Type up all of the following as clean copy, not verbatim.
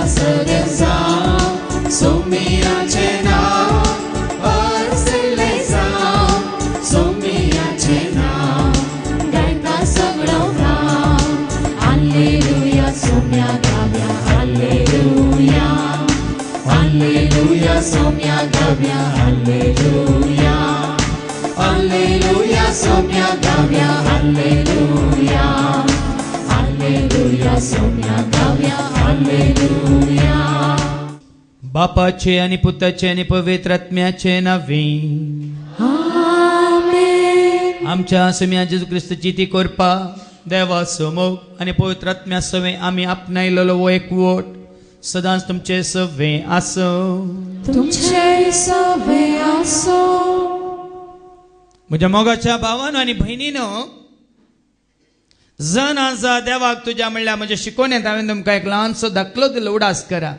सगळे जावं सोमियाचे नाव वरसले जावं सोमियाचे नाव गायता सगळो गाव हालेलुया सोम्या गाव्या हालेलुया हालेलुया सोम्या गाव्या हालेलुया हालेलुया सोम्या गाव्या हालेलुया हालेलुया सोम्या गाव्या हालेलुया बापाचे आणि पुत्राचे आणि पवित्र आत्म्याचे नावे आमेन आमच्या सोम्या जेजू ख्रिस्ताची ती कृपा देवा समोर आणि पवित्र आत्म्या सवे आम्ही आपणायलेलो वो एकवट सदांच तुमचे सवे आसो तुमचे सवे आसो म्हज्या मोगाच्या भावानो आनी भयणीनो जण आसा देवाक तुज्या म्हणल्यार म्हज्या शिकोवण्यात हांवें तुमकां एक ल्हानसो दाखलो दिलो उडास करा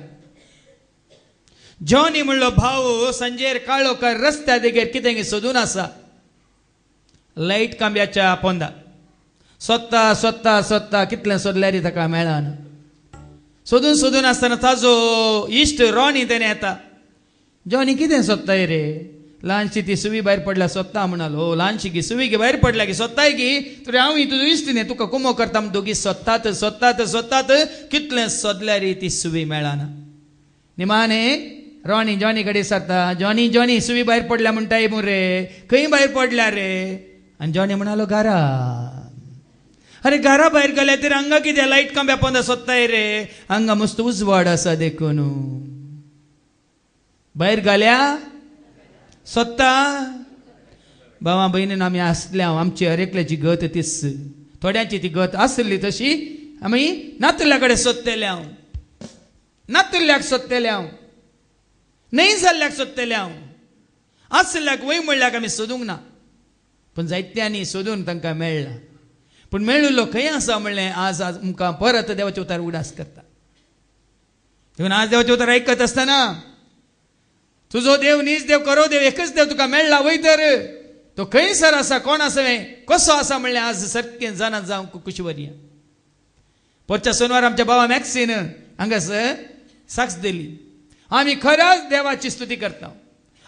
जॉनी म्हणलो भाऊ संजेर काळोखार रस्त्या देगेर कितें सोदून आसा लायट खांब्याच्या पोंदा सोदता सोदता सोदता कितलें सोदल्यार ताका मेळना सोदून सोदून आसतना ताजो इश्ट रॉनी तेणे येता जॉनी कितें सोदताय रे ल्हानशी ती सुवी भायर पडल्या सोदता म्हणालो ल्हानशी की सुवी गी भायर पडल्या की सोदताय की तर हांव तुजो इश्ट न्ही तुका कुमो करता म्हण दोगी सोदतात सोदतात सोदतात कितलें सोदल्यार ती सुवी मेळना निमाणे रॉनी जॉनी कडेन सरता जॉनी जॉनी सुवी भायर पडल्या म्हणटाय रे खंय भायर पडल्या रे आनी जॉनी म्हणालो घरा अरे घरा भायर गेल्या तर हांगा कितें लायट खांब्या पोंदा सोदताय रे हांगा मस्त उजवाड आसा देखून भायर घाल्या सोदता भावा भयणीन आमी आसल्या आमची हरेकल्याची गत तीस थोड्यांची ती गत आसली तशी आमी नातुल्या कडेन सोदतेले हांव नातुल्याक सोदतेले हांव न्हय जाल्ल्याक सोदतेले हांव आसल्याक वय म्हणल्याक आमी सोदूंक ना पूण जायत्यांनी सोदून तांकां मेळ्ळा पूण मेळिल्लो खंय आसा म्हणलें आज आज आमकां परत देवाचे उतार उडास करता देखून आज देवाचे उतार आयकत आसतना तुजो देव नीज देव करो देव एकच देव तुका मेळ्ळा वय तर तो खंयसर आसा कोण आसा कसो आसा म्हणलें आज सारकें जाणा जावं कुशवरी पोरच्या सोनवार आमच्या बाबा मॅक्सीन हांगासर साक्ष दिली आमी खऱ्याच देवाची स्तुती करता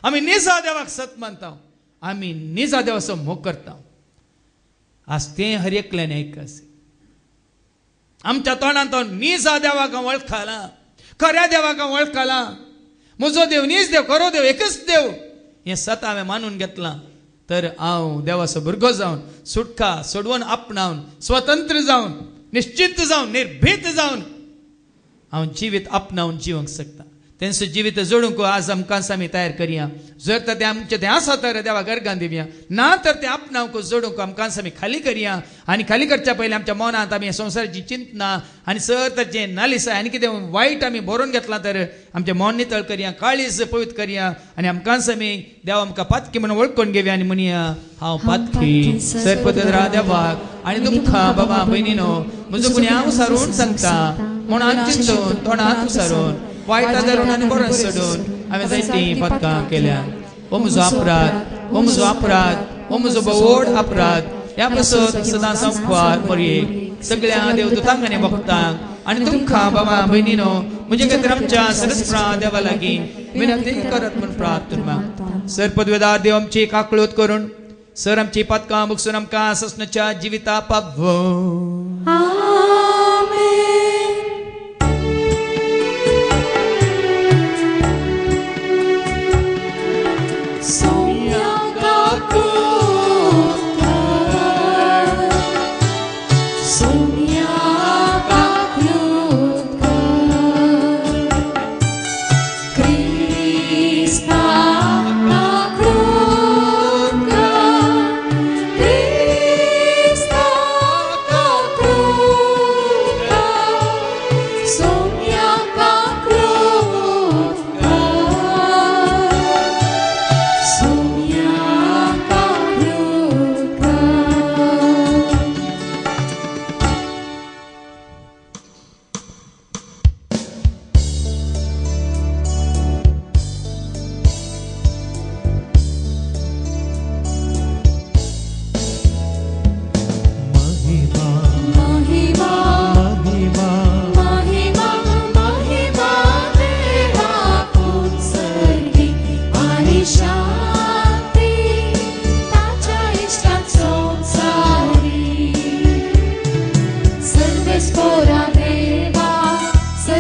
आमी निजा देवाक सत मानता आमी निजा देवाचो मोग करता आज तें हर एकल्यान आयकस आमच्या तोंडान तो निजा देवाक वळखला खऱ्या देवाक वळखला म्हजो देव नीज देव करो देव एकच देव हें सत हांवें मानून घेतलां तर हांव देवाचो भुरगो जावन सुटका सोडवून आपणावन स्वतंत्र जावन निश्चिंत जावन निर्भीत जावन हांव जिवीत आपणावन जिवंक शकता तेंचो जिवीत जोडूंक आज आमकां आमी तयार करया जर तर तें आमचें तें आसा तर देवा गर्गान दिवया ना तर तें आपणावंक जोडूंक आमकां आमी खाली करया आनी खाली करच्या पयलीं आमच्या मनांत आमी संवसाराची चिंतना आनी सर तर जें नालीस आनी कितें वायट आमी बरोवन घेतलां तर आमचें मन नितळ करया काळीज पवित्र करया आनी आमकांच आमी देव आमकां पातकी म्हणून वळखून घेवया आनी म्हणया हांव पातकी सर्पदरा देवाक आनी तुमकां बाबा भयणीनो म्हजो गुन्हे हांव सारून सांगता म्हणून चिंतून तोंडांत सारून वायटा धरून आनी बरो सोडून हांवें जायतीं पथकां केल्या हो म्हजो अपराध हो म्हजो अपराध हो म्हजो व्हड अपराध ह्या पासून सदां संपार मरयेक सगळ्या देवदूतांक आनी भक्तांक आनी तुमकां बाबा भयणीनो म्हजे खातीर आमच्या सरस्प्रा देवा लागीं विनंती करत म्हूण प्रार्थना सर पदवेदार देव आमची काकळूत करून सर आमची पथकां मुगसून आमकां ससनाच्या जिविता पावो Krista,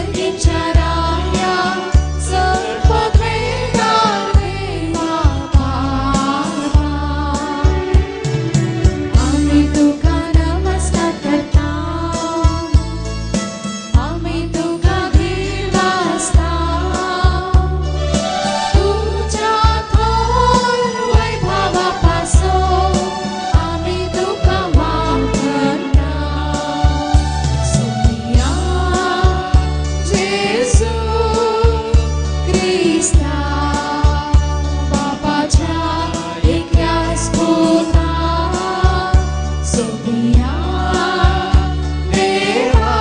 सर्गीच्या राया सर्ववेदार देवा बाबा आम्ही तुका नमस्कार करता आम्ही तुका दिवासता तुझ्या थोर वैभवापासून आम्ही तुका वापरता सोनिया जेसू ख्रिस्ता बापाच्या एकल्याच पुता सोनिया देवा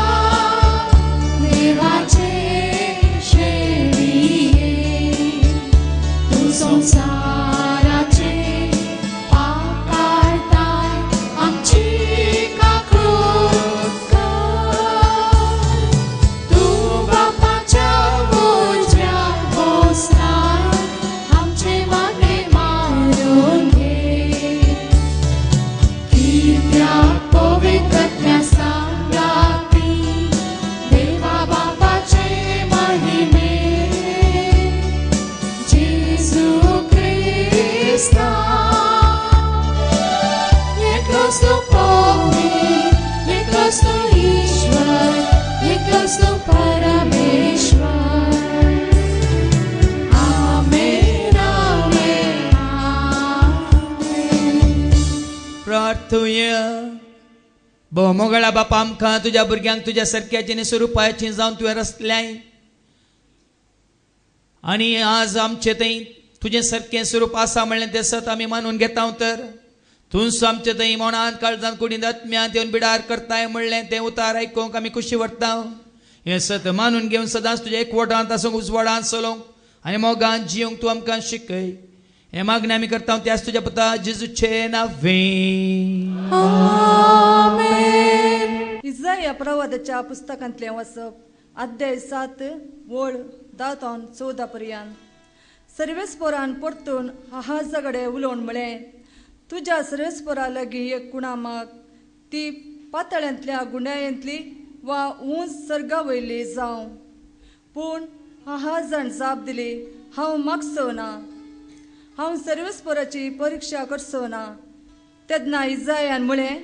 देवाचे शेळिये तू संसाराचे पाप काढताय आमची काकृत तू बापाच्या बोजव्यार बसलाय आमचे मागे मारून घे कित्या पवित्रत्या सांगाती देवा बापाचे महिमे जेसू ख्रिस्ता एकच तू पवित्र एकच तू ईश्वर एकच तू परमेश्वर आमेन आमेन आमेन प्रार्थूया भोव मोगळा बापा आमकां तुज्या भुरग्यांक तुज्या सारक्याची आनी स्वरुपाची जावन तुवें रचल्याय आनी आज आमचे थंय तुजें सारकें स्वरूप आसा म्हणलें तें सत आमी मानून घेता तर तूंच आमचे थंय मनांत काळजांत कुडींत आत्म्यांत येवन बिडार करताय म्हणलें तें उतार आयकूंक आमी खुशी वाडटा हें सत मानून घेवन सदांच तुज्या एकवटांत आसूंक उजवाडांत चलोवंक आनी मोगांत जियोंक तूं आमकां शिकय हें मागणें आमी करता त्याच तुज्या पुता जेजूचे नांवें आमेन इसाया प्रवादाच्या पुस्तकांतलें वचप अध्याय 7 वळ 10 ते 14 पर्यंत सर्वेस्परान परतून आहाजा कडेन उलोवन म्हळें तुज्या सर्वेस्परा लागीं एक कुणा माग ती पातळ्यांतल्या गुंड्यांतली वा उंच सर्गा वयली जावं पूण आहाजान जाप दिली हांव मागचो ना हांव सर्वेस्पराची परिक्षा करचो ना तेन्ना इसायान म्हळें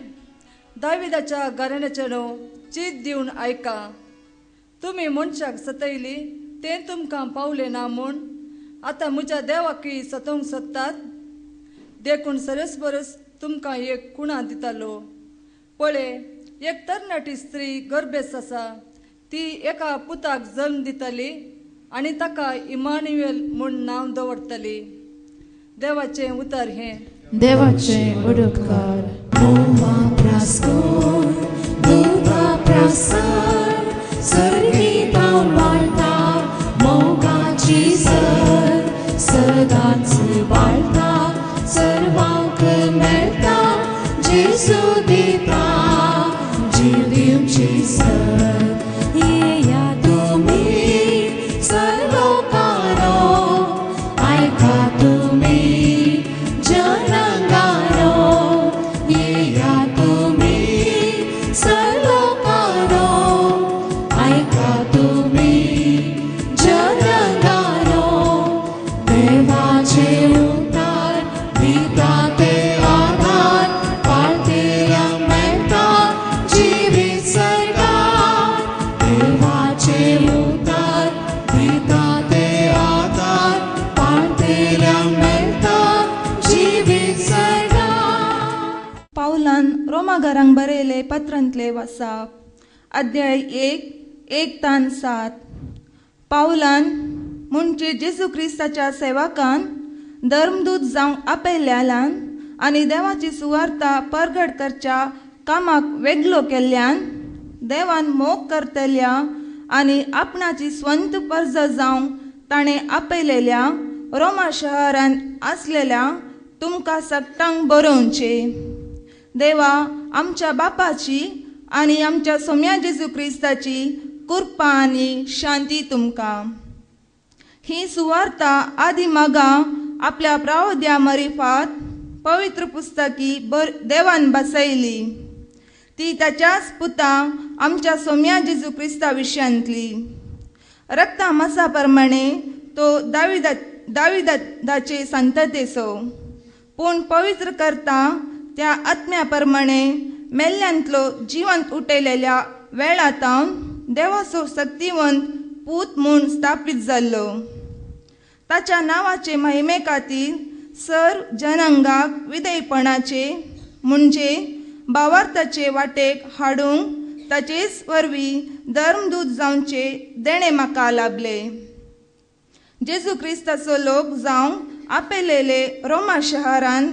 दाविदाच्या घराण्याचे न्हू चीत दिवन आयका तुमी मनशाक सतयली तें तुमकां पावलें ना म्हूण आतां म्हज्या देवाकी सतोवंक सोदतात देखून सर्वेस्परस तुमकां एक कुणा दितालो पळय एक तरणाटी स्त्री गर्भेस आसा ती एका पुताक जल्म दितली आनी ताका इमानुएल म्हूण नांव दवरतली देवाचें उतर हें देवाचे उडकार मोवा प्रास्कोर दुधा प्रसार सर्गी पाऊल वाळटा मोगाची सर सदांच वाळटा सर्वांक मेळटा जेसू दिता जीव दिवची सर येया तुमी सर्वकारो आयका तुमी जनांगारो येया तुमी सर्वकारो आयका तुमी जनांगारो देवाचे उतार दिता ते आधार पाळते मेळटा जिवीत सरकार देवाचे उतार दिता ते आधार पाळते मेळटा जिवीत सरकार पावलान रोमाघरांक बरयले पत्रांतले वचप अध्याय 1 तान 7 पावलान म्हणजे जेजू क्रिस्ताच्या सेवकान धर्मदूत जावंक आपयल्यान आनी देवाची सुवार्ता परगट करच्या कामाक वेगळो केल्ल्यान देवान मोग करतल्या आनी आपणाची स्वंत पर्ज जावंक ताणें आपयलेल्या रोमा शहरान आसलेल्या तुमकां सगळ्यांक बरोवचें देवा आमच्या बापाची आनी आमच्या सोम्या जेजू क्रिस्ताची कृपा आनी शांती तुमकां ही सुवार्ता आदी मागा आपल्या प्रावद्या मरिफात पवित्र पुस्तकी देवान बसयली ती ताच्याच पुता आमच्या सोम्या जेजू क्रिस्ता विशयांतली रक्तामसा प्रमाणे तो दाविदाचे संततेचो, पूण पवित्र करता त्या आत्म्या प्रमाणे मेल्ल्यांतलो जिवंत उठयलेल्या वेळातावन देवाचो शक्तिवंत पूत म्हूण स्थापीत जाल्लो. ताच्या नांवाचे महिमे खातीर सर्व जनांगाक विधेयपणाचे म्हणजे भावार्थाचे वाटेक हाडूंक ताचेच वरवीं धर्मदूत जावचे देणे म्हाका लाभले. जेजू क्रिस्ताचो लोक जावं आपयलेले रोमा शहरांत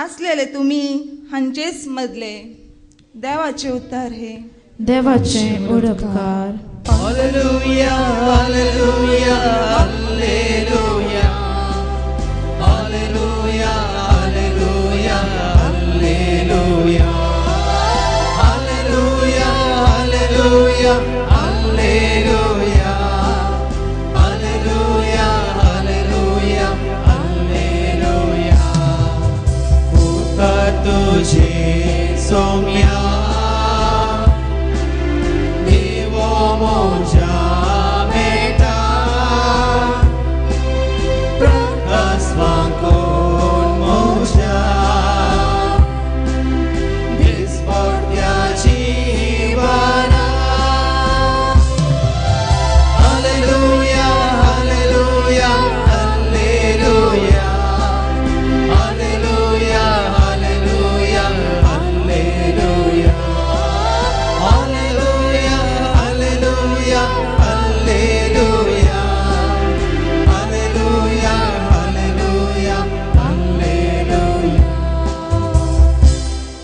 आसलेले तुमी हांचेच मदले. देवाचे उतार हे. देवाचे उडपकार. Hallelujah, hallelujah, hallelujah. Hallelujah, hallelujah, hallelujah. Hallelujah, hallelujah, hallelujah. Hallelujah, hallelujah, hallelujah. Uta tujhe somya मोजा मेटा प्रकाशवांकोन मोजा दिसपट्याची वाना. Hallelujah, hallelujah, hallelujah. Hallelujah, hallelujah, hallelujah. Hallelujah, hallelujah, hallelujah. Hallelujah, hallelujah, hallelujah.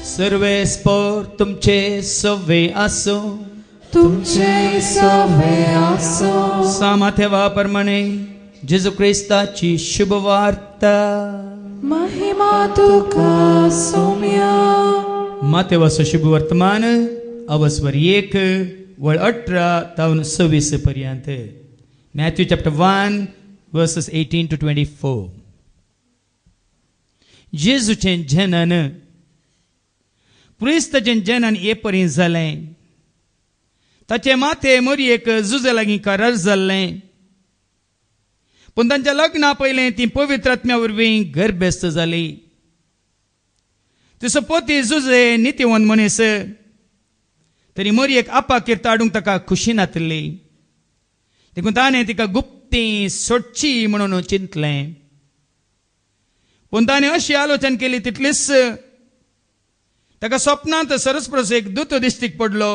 सर्वे स्पोर तुमचे सवे असो, तुमचे सवे असो. सामर्थ्यवा प्रमाणे जेजू ख्रिस्ताची शुभ वार्ता. महिमा तुका सौम्या. मातेवाचो शुभ वर्तमान अवस्वर 1 वळ 18 तावन 26 पर्यंत. Matthew chapter 1 versus 18 to 24. जेजूचें जनन क्रिस्ताचें जनन ये पर्यंत जालें. ताचे माथे मोरयेक झुजे लागीं करार जाल्लें, पूण तांच्या लग्ना पयलें ती पवित्र आत्म्या वरवीं गर्भस्थ जाली. तिचो पोती झुजे नितीवंत मनीस, तरी मोरयेक आपा किर्त हाडूंक ताका खुशी नातली. देखून ताणें तिका गुप्ती सोडची म्हणून चिंतलें. पूण ताणें अशी आलोचना केली तितलीच ताका स्वप्नांत सरस्वतीचो एक दूत दिश्टीक पडलो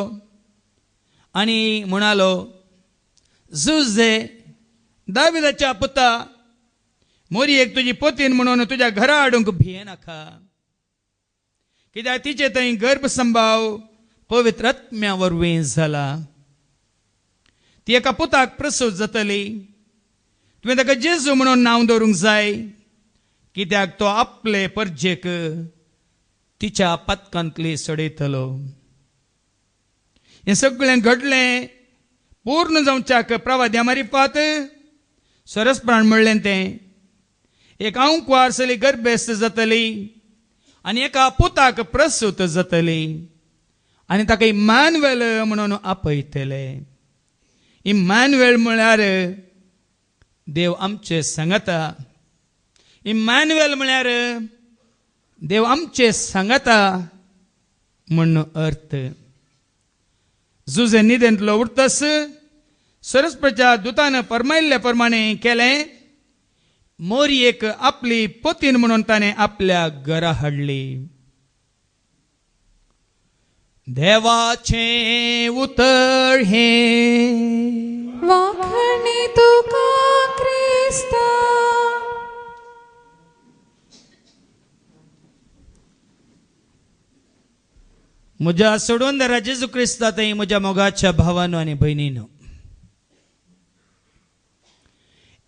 आनी म्हणालो, झुजे दाविदाच्या पुता, मोरयेक तुजी पोतीन म्हणून तुज्या घरा हाडूंक भिये नाका, कित्याक तिचे थंय गर्भ संभाव पवित्र आत्म्या वरवीं जाला. ती एका पुताक प्रसूत जातली. तुवें ताका जेजू म्हणून नांव दवरूंक जाय, कित्याक तो आपले परजेक तिच्या पातकांतली सडयतलो. हें सगळें घडलें पूर्ण जावच्याक प्रवाद्या मारिफात सरस्वतान म्हणलें तें एक आंकवारसली गर्भस्थ जातली आनी एका पुताक प्रसूत जातली आनी ताका इम्मानुएल म्हणून आपयतले. इम्मानुएल म्हळ्यार देव आमचे सांगता. इम्मानुएल म्हळ्यार देव आमचे सांगता म्हणून अर्थ. झुजे न्हिदेंतलो उठतस सरस्वतीच्या दुतान फरमायल्ले प्रमाणे केलें. मोरयेक आपली पोतीन म्हणून ताणें आपल्या घरा हाडली. देवाचे उतर हे. वाखणी तुका क्रिस्ता. म्हज्या सोडून दरा जेजू क्रिस्ता थंय म्हज्या मोगाच्या भावानो आनी भयणीनो,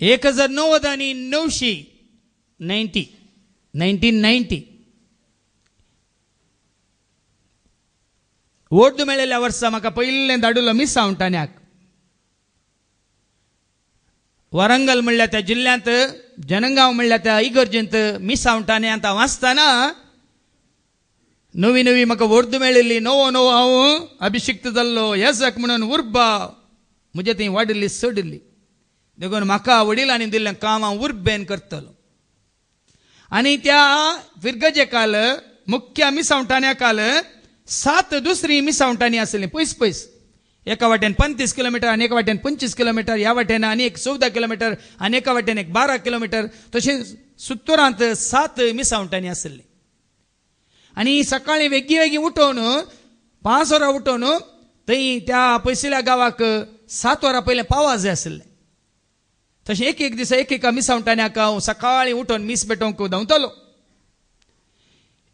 1990 वोट मेळिल्ल्या वर्सा म्हाका पयलें धाडुलो मिसावंटाण्याक. वारंगल म्हणल्या त्या जिल्ल्यांत, जनगांव म्हणल्या त्या इगर्जेंत मिसावंटाण्यांत हांव आसतना नवी नवी म्हाका वर्द मेळिल्ली. नवो हांव अभिषिक्त जाल्लो येजक म्हणून उर्बा म्हजे थंय वाडिल्ली सडली. देखून म्हाका वडिलांनी दिल्लें काम हांव उर्बेन करतलो. आनी त्या विर्गजेकाल मुख्य मिसावटाण्याकाल 7 दुसरी मिसावटांनी आसलीं पयस पयस. एका वाटेन 35 किलोमीटर आनी एका वाटेन 25 किलोमीटर, ह्या वाटेन आनी एक 14 किलोमीटर आनी एका वाटेन एक 12 किलोमीटर, तशें सुत्तुरांत 7 मिसावटांनी आसलीं. आनी सकाळीं वेगी वेगी उठोवन 5 वरां उठोवन थंय त्या पयसल्या गांवाक 7 वरां पयलें पावोवं जाय आसलें. तशें एक दिसा एका मिसावटाण्याक हांव सकाळीं उठोवन मीस पेटोवंक धांवतलो.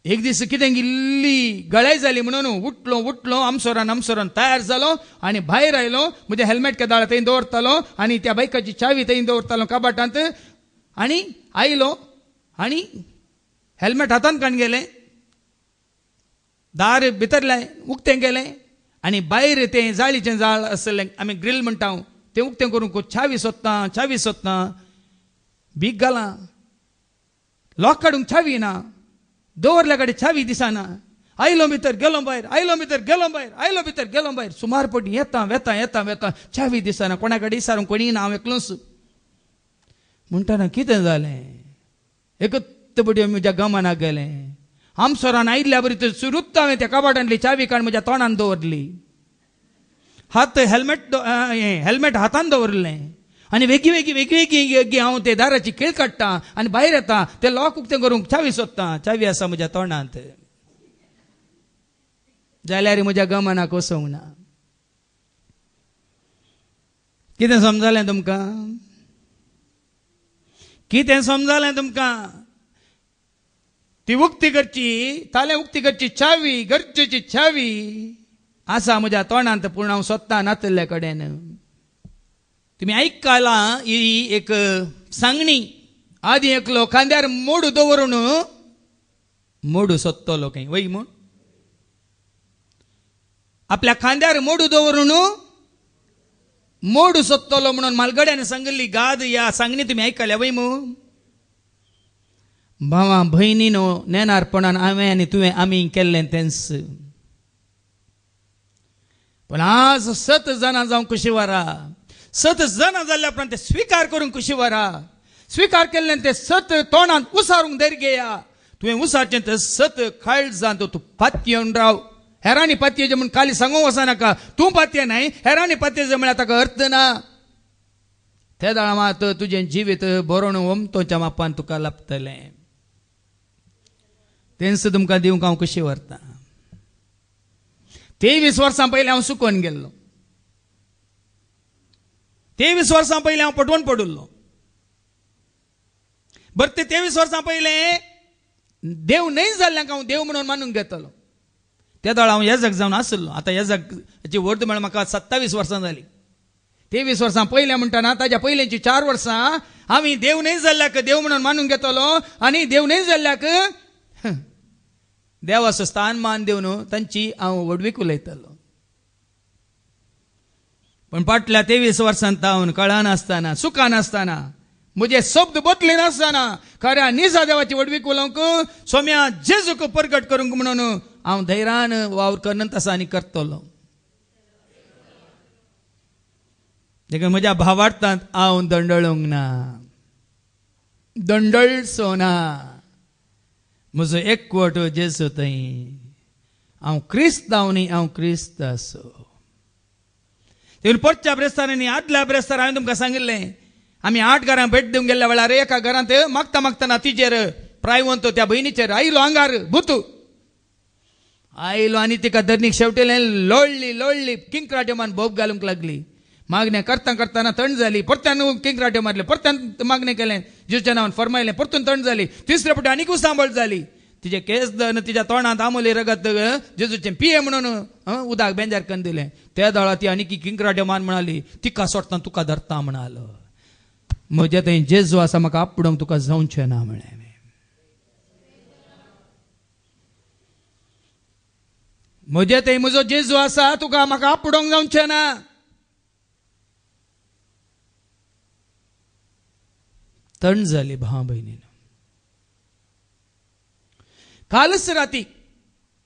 एक दीस कितें इल्ली गळाय जाली म्हणून उठलो आमसोरान तयार जालो आनी भायर आयलो. म्हजें हेल्मेट केदाळ थंय दवरतालो आनी त्या बायकाची चावी थंय दवरतालो कबाटांत. आनी आयलो आनी हेल्मेट हातांत काडून गेलें, दार भितरलें उक्तें गेलें आनी भायर तें जाळीचें जाळ आसलें, आमी ग्रिल म्हणटा तें उक्तें करूंक चावी सोदतां भीक घालां, लॉक काडूंक चावी ना, दवरल्या कडेन चावी दिसना. आयलो भितर गेलो भायर सुमार पटी येता चावी दिसना. कोणा कडेन विचारूंक कोणी ना, हांव एकलोच. म्हणटाना कितें जालें, एकच बडी म्हज्या गमनाक गेलें. आमसोरान आयिल्ल्या बरी तर सुरुत्त हांवें त्या कबाटांतली चावी काडून म्हज्या तोंडान दवरली. हेल्मेट हातान दवरलें आनी वेगी हांव ते दाराची खीळ काडटा आनी भायर येता. ते लॉक उक्तें करूंक चावी सोदता, चावी आसा म्हज्या तोंडांत. जाल्यार म्हज्या गमनाक वसोंक ना. कितें समजलें तुमकां? ती उक्ती करची, ताले उक्ती करची चावी, गरजेची चावी आसा म्हज्या तोंडांत, पूण हांव सोदता नातल्ले कडेन. तुम्ही आयकला ही एक सांगणी. आदी एकलो खांद्यार मोडू दवरून मोडू सोदतलो खंय वय म्हूण. आपल्या खांद्यार मोडू दवरून मोडू सोदतलो म्हणून मालगड्यान सांगली गाद. ह्या सांगणी तुम्ही आयकल्या वय म्हूण. भावा भयणीनो, नेनारपणान हांवें आनी तुवें आमी केल्लें तेंच. पण आज 7 जाणां जावं कशी वरा, 7 जाणां जाल्ल्या उपरांत ते स्विकार करूंक कशी वरा. स्विकार केल्लें ते 7 तोंडांत उसारूंक दर घेया. तुवें उसारचें ते 7 काळजांत तूं पातयेवन राव. हेरांनी पातयेचें म्हूण खाली सांगूंक वचनाका. तूं पातये न्हय, हेरांनी पातयेचें म्हळ्यार ताका अर्थ ना. ते दाळा मात तुजें जिवीत बरोवन वमतोच्या मापान तुका लाभतलें. तेंच तुमकां दिवंक हांव कशी व्हरता. 23 वर्सां पयलीं हांव सुकोवन गेल्लो. 23 वर्सां पयलीं हांव पटवून पडुल्लो. बरें ते 23 वर्सां पयलें देव न्हय जाल्ल्यांक हांव देव म्हणून मानून घेतलो. त्या दाळ हांव येजक जावन आसलो. आतां येजकाची वर्द म्हळ्यार म्हाका 27 वर्सां जालीं. 23 वर्सां पयलें म्हणटाना ताच्या पयलींची 4 वर्सां आमी देव न्हय जाल्ल्याक देव म्हणून मानून घेतलो आनी देव न्हय जाल्ल्याक देवाचो स्थान मान दिवन तांची हांव वडवीक उलयतलो. पण फाटल्या 23 वर्सांत हांव कळनासतना, सुखानासतना, म्हजे शब्द बदले नासतना खऱ्या निजा देवाची वडवीक उलोवंक, सोम्या जेजूक परगट करूंक म्हणून हांव धैर्यान वावर करनंत आसा आनी करतलो. देखून म्हज्या भावार्थांत हांव दंडळूंक ना, दंडळसो ना. म्हजो एकवट जेजू थंय. हांव क्रिस्तांव न्ही, हांव क्रिस्त आसो. देखून परच्या ब्रेस्तारांनी आदल्या ब्रेस्तार हांवें तुमकां सांगिल्लें, आमी 8 घरां भेट दिवंक गेल्ल्या वेळार एका घरांत मागता तिचेर प्रायवंत त्या भयणीचेर आयलो आंगार भूत आयलो आनी तिका धरणीक शेवटिलें. लोळ्ळी किंकराट्यमान भोब घालूंक लागली. मागणें करतना तण जाली. परत्यान किंकराट्यो मारले, परत्यान मागणें केलें, जेजूच्या नांवान फरमायलें, परतून तण जाली. तिसरे फावटी आनीक सांबाळ जाली. तिचे केस धन तिच्या तोंडांत आमोली रगत जेजूचें पिये म्हणून उदक बेंजार करून दिलें. त्या दाळा ती आनीक किंकराट्यो मान म्हणाली, तिका सोडटा तुका धरता म्हणालो. म्हजे थंय जेजू आसा, म्हाका आपडोंक तुका जावचें ना म्हळें. म्हजे थंय म्हजो जेजू आसा, तुका म्हाका आपडोंक जावचें ना. तण जाली भाव भयणीन. कालच राती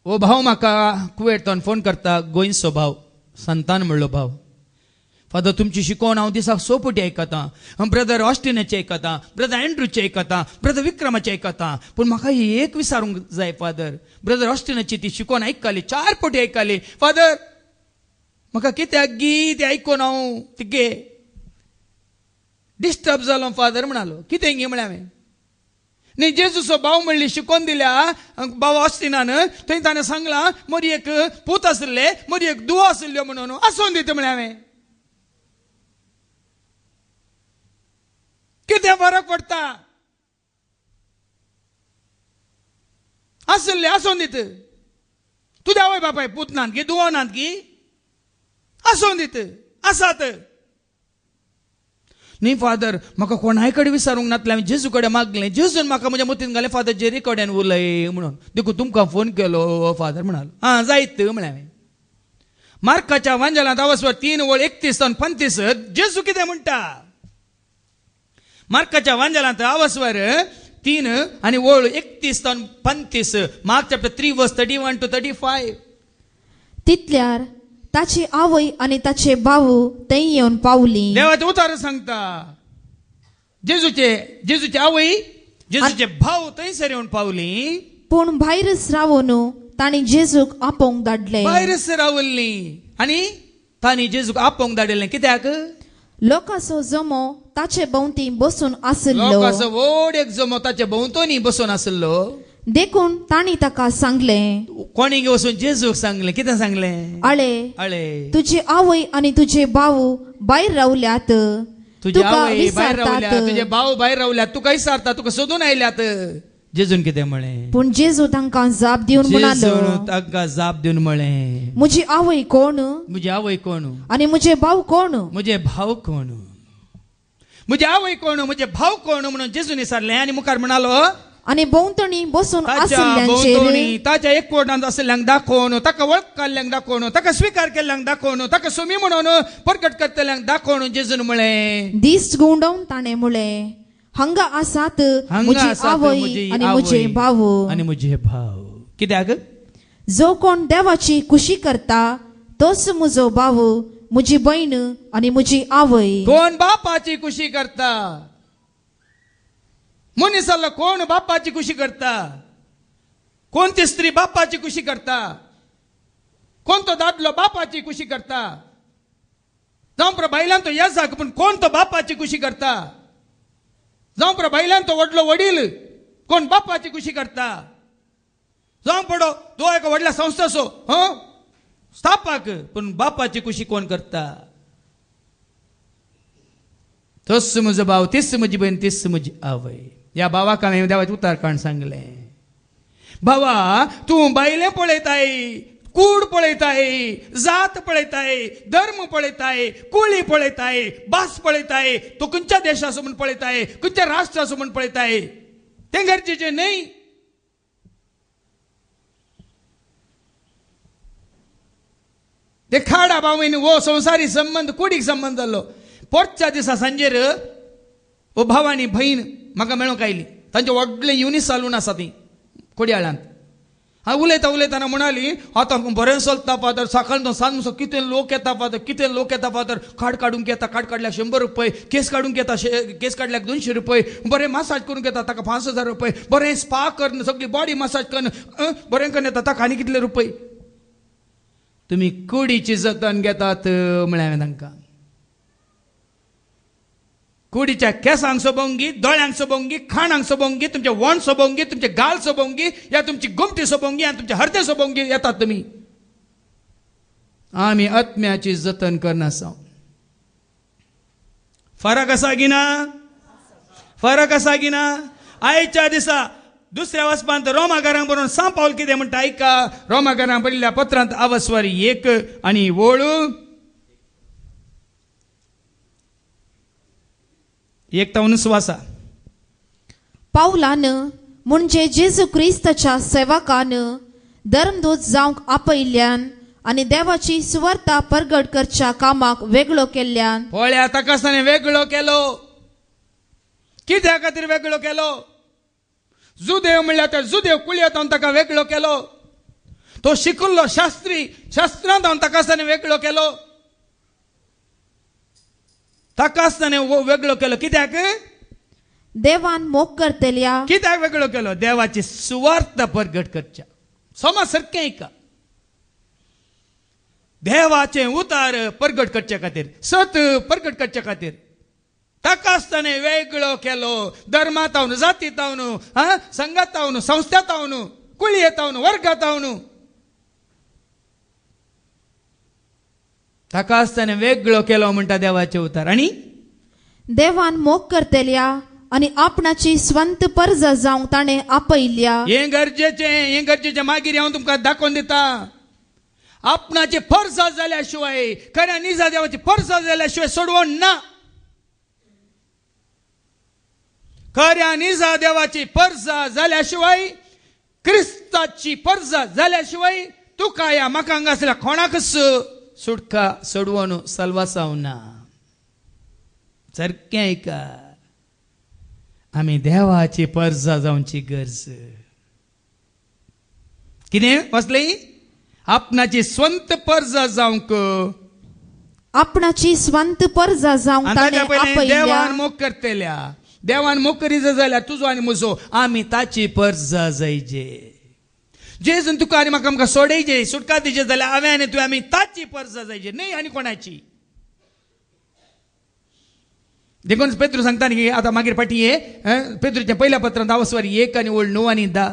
ओ भाव म्हाका कुवेतान फोन करता, गोंयचो भाव, संतान म्हणलो भाव. फादर तुमची शिकवण हांव दिसाक 100 फावटी आयकतां, ब्रदर ऑस्टिनाचे आयकतां, ब्रदर एंड्रूचे आयकतां, ब्रदर विक्रमाचे आयकतां, पूण म्हाका एक विचारूंक जाय फादर, ब्रदर ऑस्टिनाची ती शिकवण आयकली 4 फावटी आयकली, फादर म्हाका कित्याक गी ते आयकून हांव तिगे डिस्टर्ब जालो फादर म्हणालो. कितें गी म्हळें हांवें, न्ही जेजूचो भाव म्हणली शिकोवन दिल्या भाव ऑस्टिनान, थंय ताणें सांगलां मोरी एक पूत आसले, मोरी एक दुवा आसल्यो म्हणून आसोवन दिता म्हळें हांवें. कितें फरक पडटा, आसले आसोवन दित, तुझ्या आवय बापाय पूत नात गी, दुवा नात गी, आसोवन दित आसात न्ही फादर. म्हाका कोणाय कडेन विचारूंक नातलें, हांवें जेजू कडेन मागलें, जेजून म्हाका म्हज्या मतीन घालें फादर जेरी कडेन उलय म्हणून, देखून तुमकां फोन केलो फादर म्हणालो. हां जायत म्हळें हांवें. मार्काच्या वांजलांत अवस्वर 3:31-35 जेजू कितें म्हणटा, मार्काच्या वांजलांत अवस्वर 3:31-35, मार्क चॅप्टर 3:31-35. तितल्यार ताची आवय आनी ताचे भाऊ थंय येवन पावली. देवाचें उतार सांगता, जेजूचे आवय जेजूचे भाव थंयसर येवन पावली, पूण भायरच रावून तांणी जेजूक आपोवंक धाडले. भायरच रावल्ली आनी तांणी जेजूक आपोवंक धाडिल्लें. कित्याक, लोकांचो जमो ताचे भोंवती बसून आसलो. लोकांचो व्हड एक जमो ताचे भोंवतणी बसून आसलो. देखून तांणी ताका सांगलें, कोणी वचून जेजूक सांगलें, कितें सांगलें, आळे तुजी आवय आनी तुजे भाऊ भायर रावल्यात, तुजी आवय भायर रावल्यात, तुजे भाव भायर रावल्यात, तुका विचारता, तुका सोदून आयल्यात. जेजून कितें म्हळें, पूण जेजू तांकां जाप दिवन म्हणालो, तांकां जाप दिवन म्हळें, म्हजी आवय कोण, म्हजी आवय कोण आनी म्हजे भाव कोण, म्हजे भाव कोण, म्हजी आवय कोण, म्हजे भाव कोण म्हणून जेजून विचारलें. आनी मुखार म्हणालो, आनी भोंवतणी बसून ताच्या आसल्यांचेर, ताच्या एकवटांत आसल्यांक दाखोवन, ताका वळख काडल्यांक दाखोवन, ताका स्विकार केल्ल्यांक दाखोवन, ताका सोमी म्हणून प्रकट करतल्यांक दाखोवन जेजून म्हळें. दीस गुंडावन ताणें म्हळें, हांगा आसात म्हजी आवय आनी म्हजे भाव. आनी म्हजे भाव. कित्याक, जो कोण देवाची खुशी करता तोच म्हजो भाव, म्हजी बहीण आनी म्हजी आवय. कोण बापाची खुशी करता, मनीसाला कोण बापाची खुशी करता, कोणती स्त्री बापाची खुशी करता, कोणतो दादलो बापाची खुशी करता, जावं प्र बायलां तो येसाक, पूण कोण तो बापाची खुशी करता, जावं प्र बायलां तो व्हडलो वडील कोण बापाची खुशी करता, जावं पडो तो एका व्हडल्या संस्थाचो स्थापक, पूण बापाची खुशी कोण करता. तोच म्हजो भाव, तीच म्हजी बहीण, तीच म्हजी आवय. ह्या भावाक हांवें देवाचें उतार काण सांगलें, भावा तूं बायलें पळयताय, कूड पळयताय, जात पळयताय, धर्म पळयताय, कुळी पळयताय, भास पळयताय, तो खंयच्या देशाचो म्हूण पळयताय, खंयच्या राष्ट्राचो म्हूण पळयताय, तें गरजेचें न्हय. ते खाडा भावयन वो संवसारी संबंध, कुडीक संबंध जाल्लो. पोरच्या दिसा सांजेर वो भाव आनी भयण म्हाका मेळूंक आयली. तांचें व्हडलें युनिट चालून आसा ती कोडयाळ्यांत. हांव उलयताना म्हणाली, आतां बरें चलता फादर, सकाळ सांज म्हणसर कितें लोक येता फादर, कितें लोक येता फादर, कार्ड काडूंक येता, कार्ड काडल्याक 100 रुपये, केस काडूंक येता, केस काडल्याक 200 रुपये, बरें मसाज करूंक येता ताका 5000 रुपये, बरें स्पा कर, सगळी बॉडी मसाज कर, बरें करून येता ताका आनी कितले रुपये. तुमी कुडीची जतन घेतात म्हळें हांवें तांकां. कुडीच्या केसांक सोबोंगी, दोळ्यांक सोबोंगी, खाणांक सोबोंगी, तुमचे वण सोबोंगी, तुमचे गाल सोबोंगी, या तुमची गुमटी सोबोंगी आनी तुमचे हृदय सोबोंगी येतात तुमी. आमी आत्म्याची जतन करनासा. फरक आसा की ना, फरक आसा की ना. आयच्या दिसा दुसऱ्या वचपांत रोमाकारांक बरोवन सा पावल कितें म्हणटा आयका. रोमाकारांक बरयल्ल्या पत्रांत अवस्वर 1 आनी वोळ 1:19 पावलान म्हणजे जेजू क्रिस्ताच्या सेवकान धर्मदूत जावंक आपयल्ल्यान आनी देवाची सुवार्ता प्रगट करच्या कामाक वेगळो केल्ल्यान. पळया ताका ताणें वेगळो केलो. कित्या खातीर वेगळो केलो. जुदेव म्हणल्यार तर जुदेव कुळयेंत हांव ताका वेगळो केलो. तो शिकिल्लो शास्त्रांत हांव ताका ताणें वेगळो केलो. ताका आसतना वेगळो केलो कित्याक देवान मोग करतेल्या कित्याक वेगळो केलो देवाची सुवार्थ परगट करच्या समाज सारकें ऐका देवाचे उतार परगट करचे खातीर सत परगट करचे खातीर ताका आसतना वेगळो केलो धर्मांतावन जातींतावन संघातावन संस्थातावन कुळयेतावन वर्गातावन ताका आसतना वेगळो केलो म्हणटा देवाचे उतार आनी देवान मोग करतेल्या आणि आपणाची स्वंत परजा जावंक ताणें आपयल्या हें गरजेचें मागीर हांव तुमकां दाखोवन दिता आपणाची परजा जाल्या शिवाय खऱ्या निजा देवाची परजा जाल्या शिवाय सोडवण ना खऱ्या निजा देवाची परजा जाल्या शिवाय क्रिस्ताची परजा जाल्या शिवाय तुका या म्हाका हांगा आसल्या कोणाकच सुटका सोडवण सलवासाव ना सारकें ऐका आमी देवाची परजा जावची गरज कितें वसली आपणाची स्वंत परजा जावंक आपणाची स्वंत परजा जावंक ताणें आपयल्या देवान मोग करतेल्या देवान मोग करी जाल्यार तुजो आनी म्हजो आमी ताची परजा जायजे जेजून तुका आनी म्हाका आमकां सोडयजे सुटका दिजे जाल्यार हांवें आनी तुवें आमी ताची परजा जायजे न्ही आनी कोणाची देखून पेद्रू सांगता न्ही आतां मागीर फाटी हे पेद्रूच्या पहिल्या पत्रांत आवस्वर 1 आनी ओळ 9 आनी 10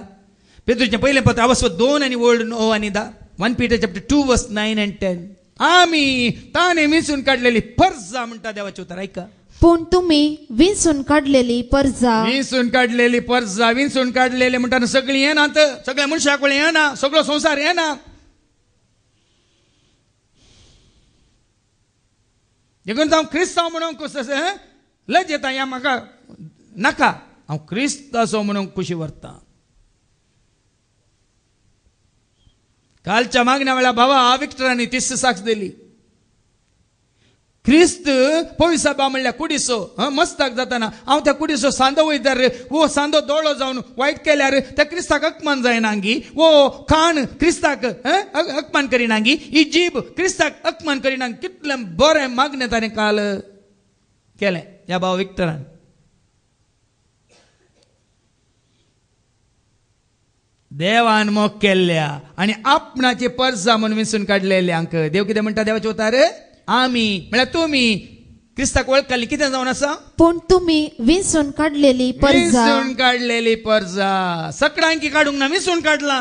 पेद्रूचें पयलें पत्र आवस्वर 2 आनी ओळ 9 आनी 10 1 Peter chapter 2 verse 9 and 10 आमी ताणें विंचून काडलेली परजा म्हणटा देवाचें उतर ऐका पूण तुम्ही विंचून काडलेली परजा विंचून काडलेली परजा विंचून काडलेले म्हणटा सगळीं येनात सगळ्या मनशाक येना सगळो संवसार येना देखून हांव क्रिस्तांव म्हणून लज येता ह्या म्हाका नाका हांव क्रिस्ताचो म्हणून खुशी व्हरता कालच्या मागण्या वेळा भावा विक्टरांनी तीस साक्ष दिली क्रिस्त पवित्र सभा म्हणल्यार कुडिसो मस्ताक जाताना हांव त्या कुडिसो सांदो वयतार वो सांदो दोळो जावन वायट केल्यार त्या क्रिस्ताक अकमान जायनांगी वो खाण क्रिस्ताक अकमान करिनांगी ही जीब क्रिस्ताक अकमान करिनांगी कितलें बरें मागणें ताणें काल केलें ह्या भाव विक्टरान देवान मोग केल्ल्या आनी आपणाची परजा म्हणून विंचून काडलेल्यांक देव कितें म्हणटा देवाचे उतार आमी म्हळ्यार तुमी क्रिस्ताक वळखली कितें जावन आसा पूण तुम्ही विंचून काडलेली परजा विंचून काडलेली परजा सगळ्यांकी काडूंक ना विंचून काडला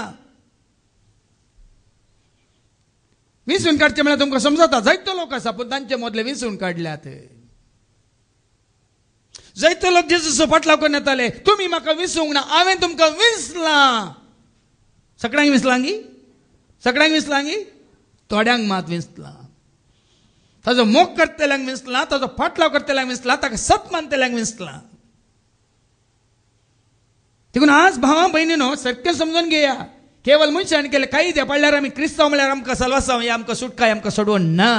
विंचून काडचे म्हळ्यार तुमकां समजता जायतो लोक आसा पूण तांचे मदले विंचून काडल्यात जायतो लोक जेजूचो फाटलाव करून येताले तुमी म्हाका विंचूंक ना हांवें तुमकां विंचलां सगळ्यांक विंचलांगी सगळ्यांक विंचलांगी थोड्यांक मात विंचलां ताजो मोग करतल्यांक विंचलां ताजो फाटलाव करतल्यांक विंचलां ताका सत मानतल्यांक विंचलां देखून आज भावां भयणीनो सारकें समजून घेया केवळ मनशान केले काही दे पडल्यार आमी क्रिस्तांव म्हळ्यार आमकां सलवासांव आमकां सुटकाय आमकां सोडवण ना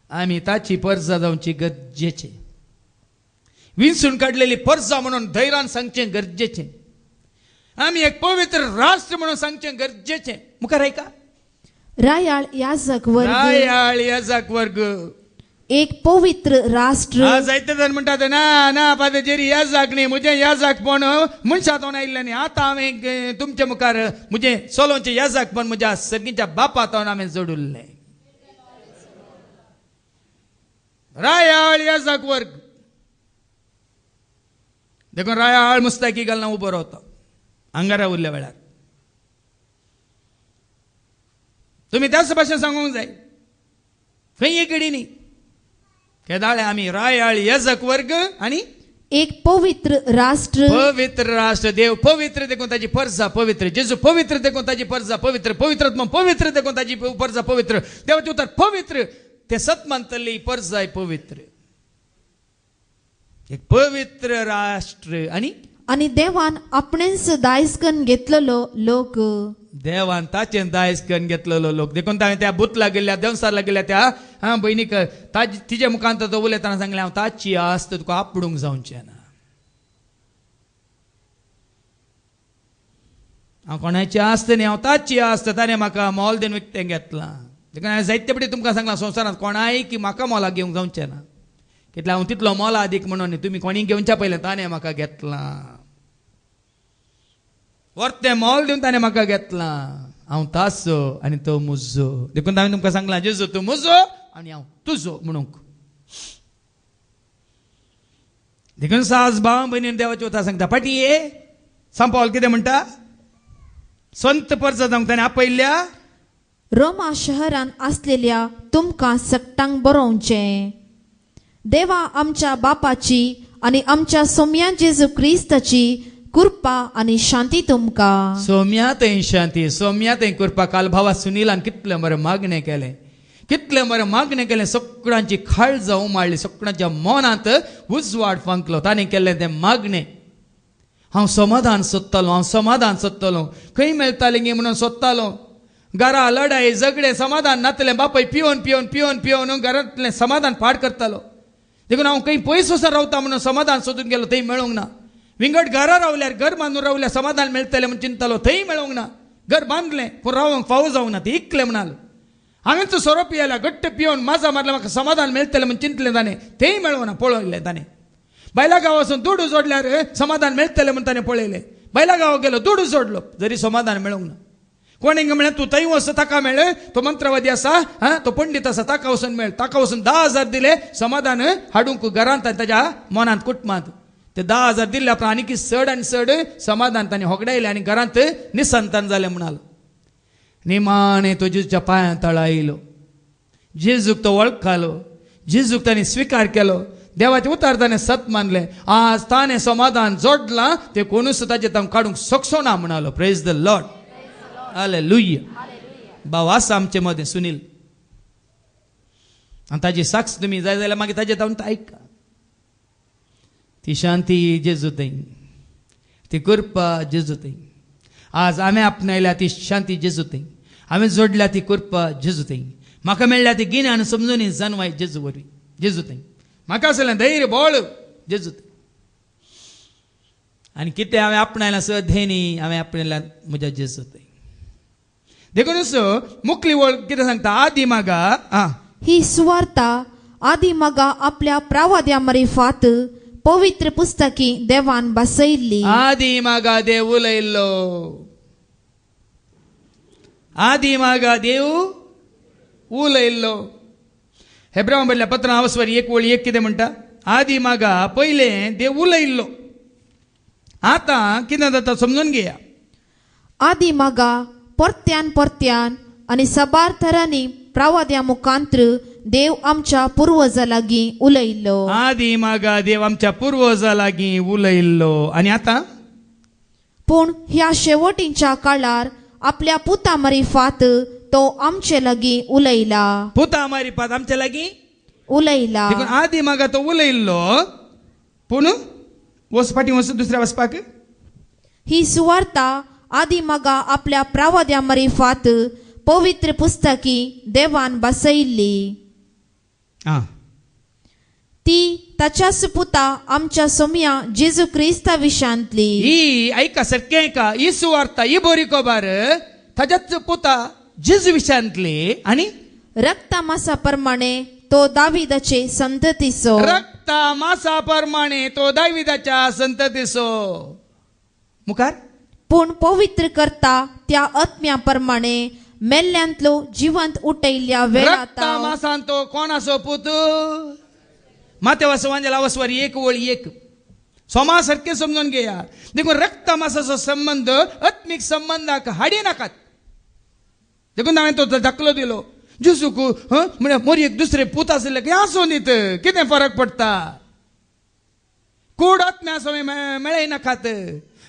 आमी ताची परजा जावची गरजेचें विंचून काडलेली परजा म्हणून धैर्यान सांगचें गरजेचें आमी एक पवित्र राष्ट्र म्हणून सांगचें गरजेचें मुखार ऐका रायाळ याजक वर्ग एक पवित्र राष्ट्र जायते जण म्हणटात ना ना पादेजेरी याजक न्ही म्हजें याजकपण मनशांतून आयिल्लें न्ही आतां हांवें तुमचे मुखार म्हजें सोलोवचें याजकपण म्हज्या सगळींच्या बापातावन हांवें जोडुल्लें रायाळ याजक वर्ग देखून रायाळ मुस्ताकी घालना उबो रावता आंगारा उरल्या वेळार तुमी त्याच भाशेन सांगूंक जाय खंय एक घडी न्ही केदाळे आमी रायाळ याजक वर्ग आनी एक पवित्र राष्ट्र देव पवित्र देखून ताची परजा पवित्र जेजू पवित्र देखून ताची परजा पवित्र पवित्रात्मा पवित्र देखून ताची परजा पवित्र देवाचे उतर पवित्र ते सत मानतली परजाय पवित्र एक पवित्र राष्ट्र आणि देवान आपणेच दायज करून घेतलेलो लोक देवान ताचे दायज करून घेतलेलो लोक देखून हांवें त्या बुतला गेल्ल्या देवसारला गेल्या त्या भयणीक तिजे मुखांत तो उलयतना सांगलें हांव ताची आस्त तुका आपडूंक जावचें ना हांव कोणाची आस्त न्ही हांव ताची आस्त ताणें म्हाका मोल देन विकतें घेतलां देखून जायते पटी तुमकां सांगला संवसारांत कोणाय की म्हाका मोला घेवंक जावचें ना, कितल्या हांव तितलो मोला अदीक म्हणून तुमी कोणी घेवच्या पयलें ताणें म्हाका घेतलां, वर्तें मोल दिवन ताणें म्हाका घेतलां, हांव तासो आनी तो मुजो. देखून हांवें तुमकां सांगलां जेजू तूं मुजो आनी हांव तुजो म्हणूंक. देखून सास भाव भयणीन देवाची उतर सांगता पाटये सांपावल कितें म्हणटा, संत परस जावंक ताणें आपयल्ल्या रोमा शहरान असलेल्या तुमकां सक्तांक बरोवचें. देवा आमच्या बापाची आनी आमच्या सोम्या जेजू क्रिस्ताची कृपा आनी शांती तुमकां. सोम्या थंय शांती, सोम्या थंय कृपा. काल भावा सुनीलान कितलें बरें मागणें केलें, कितलें बरें मागणें केलें. सगळ्यांची काळजां उमाळली, सगळ्यांच्या मनांत उजवाड फंकलो. ताणें केलें तें मागणें, हांव समाधान सोदतालों, हांव समाधान सोदतालों. खंय मेळटालें गे म्हणून सोदतालों. घरा लढाई झगडे समाधान नातलें. बापाय पिवून पिवून पिवून पिवून घरांतलें समाधान पाड करतालो. देखून हांव खंय पयस वचून रावता म्हणून समाधान सोदून गेलो, थंय मेळूंक ना. विंगड घरा रावल्यार, घर बांदून रावल्यार समाधान मेळटलें म्हणून चिंततालो, थंय मेळूंक ना. घर बांदलें पूण रावंक फावो जावंक ना, ते इकलें म्हणाल. हांवें सोरो पियेला, घट्ट पिवून माझा मारल्यार म्हाका समाधान मेळटलें म्हणून चिंतलें ताणें, थंय मेळूंक ना. पळयलें ताणें बायला गांव वचून दूड जोडल्यार समाधान मेळटलें म्हणून ताणें पळयलें. बायला गांव गेलो, दूड जोडलो, जरी समाधान मेळूंक ना. कोणी म्हणलें तूं थंय वच, ताका मेळ, तो मंत्रवादी आसा, तो पंडीत आसा, ताका वचून मेळ. ताका वचून 10,000 दिले समाधान हाडूंक घरांत आनी ताच्या मनांत कुटुंबांत. ते 10,000 दिल्ले उपरांत आनी चड आनी चड समाधान ताणें होगडायलें आनी घरांत निसंतान जालें म्हणाल. निमाणें तो जेजूच्या पांयां तळा येयलो, जेजूक तो वळखलो, जेजूक ताणें स्विकार केलो. देवाचे उतार ताणें सत मानलें. आज ताणें समाधान जोडलां, ते कोणूच ताचें तांकां काडूंक शकचो ना म्हणालो. Praise the Lord, hallelujah. भाव आसा आमचे मदें सुनील, आनी ताजी साक्ष तुमी जाय जाल्यार मागीर ताजे तावन आयका. ती शांती जेजू थंय, ती कृपा जेजू थंय. आज हांवें आपणायल्या ती शांती जेजू थंय, हांवें जोडल्या ती कृपा जेजू थंय. म्हाका मेळ्ळ्या ती गिन्यान समजुनी जाणवाय जेजू वरवीं, जेजू थंय. म्हाका आसलें धैर्य बळ जेजू थंय. आनी कितें हांवें आपणायलां सधेनी, हांवें आपणायलां म्हज्या जेजू थंय. देखूनच मुखली वळ कितें सांगता, आदी मागा ही सुवार्ता आदी मागा आपल्या प्रावाद्या मरिफात पवित्र पुस्तकी देवान बसयल्ली. आदी मागा देव उलयल्लो, आदी मागा देव उलयल्लो. हेब्रावां बरयल्ल्या पत्रां आवस्वारी 1:1 कितें म्हणटा, आदी मागा पयलें देव उलयल्लो. आतां कितें जाता समजून घेया. आदी मागा परत्यान परत्यान आनी साबार तरांनी प्रावाद्या मुखांत्र देव आमच्या पुर्वजां लागीं उलयल्लो. आदी मागा देव आमच्या पुर्वजां लागीं उलयल्लो. आनी आतां पूण ह्या शेवटीच्या काळार आपल्या पुता मरिफात तो आमचे लागीं उलयला. पुता मारिपात आमच्या लागीं उलयला. देखून आदी मागा तो उलयल्लो. पूण फाटीं वच दुसऱ्या वचपाक. ही सुवार्ता आदी मागा आपल्या प्रावाद्या मरिफात पवित्र पुस्तकी देवान बसयल्ली. ती ताच्याच पुता आमच्या सोम्या जेजू क्रिस्ता विशांतली. ही ऐका सारकें ऐका, ही सुवार्ता, ही बरी खबर ताच्याच पुता जेजू विशांतली. आनी रक्ता मासा प्रमाणे तो दाविदाचे संततीचो. रक्ता मासा प्रमाणे तो दाविदाच्या संततीचो. मुखार पूण पवित्र करता त्या आत्म्या प्रमाणे मेल्ल्यांतलो जिवंत उठयल्ल्या वेळात रक्ता मासान तो कोणाचो पूत. मातेवा सुवांजला आवस्वारी 1:1. सोमा सारखें समजून घेया. देखून रक्ता मासाचो संबंध आत्मीक संबंधाक हाडी नाकात. देखून हांवें तो दाखलो दिलो. जेजूक म्हळ्यार मोरी एक दुसरे पूत आसले की आसूं दीत, कितें फरक पडटा. कूड आत्म्या सोय मेळय नाकात.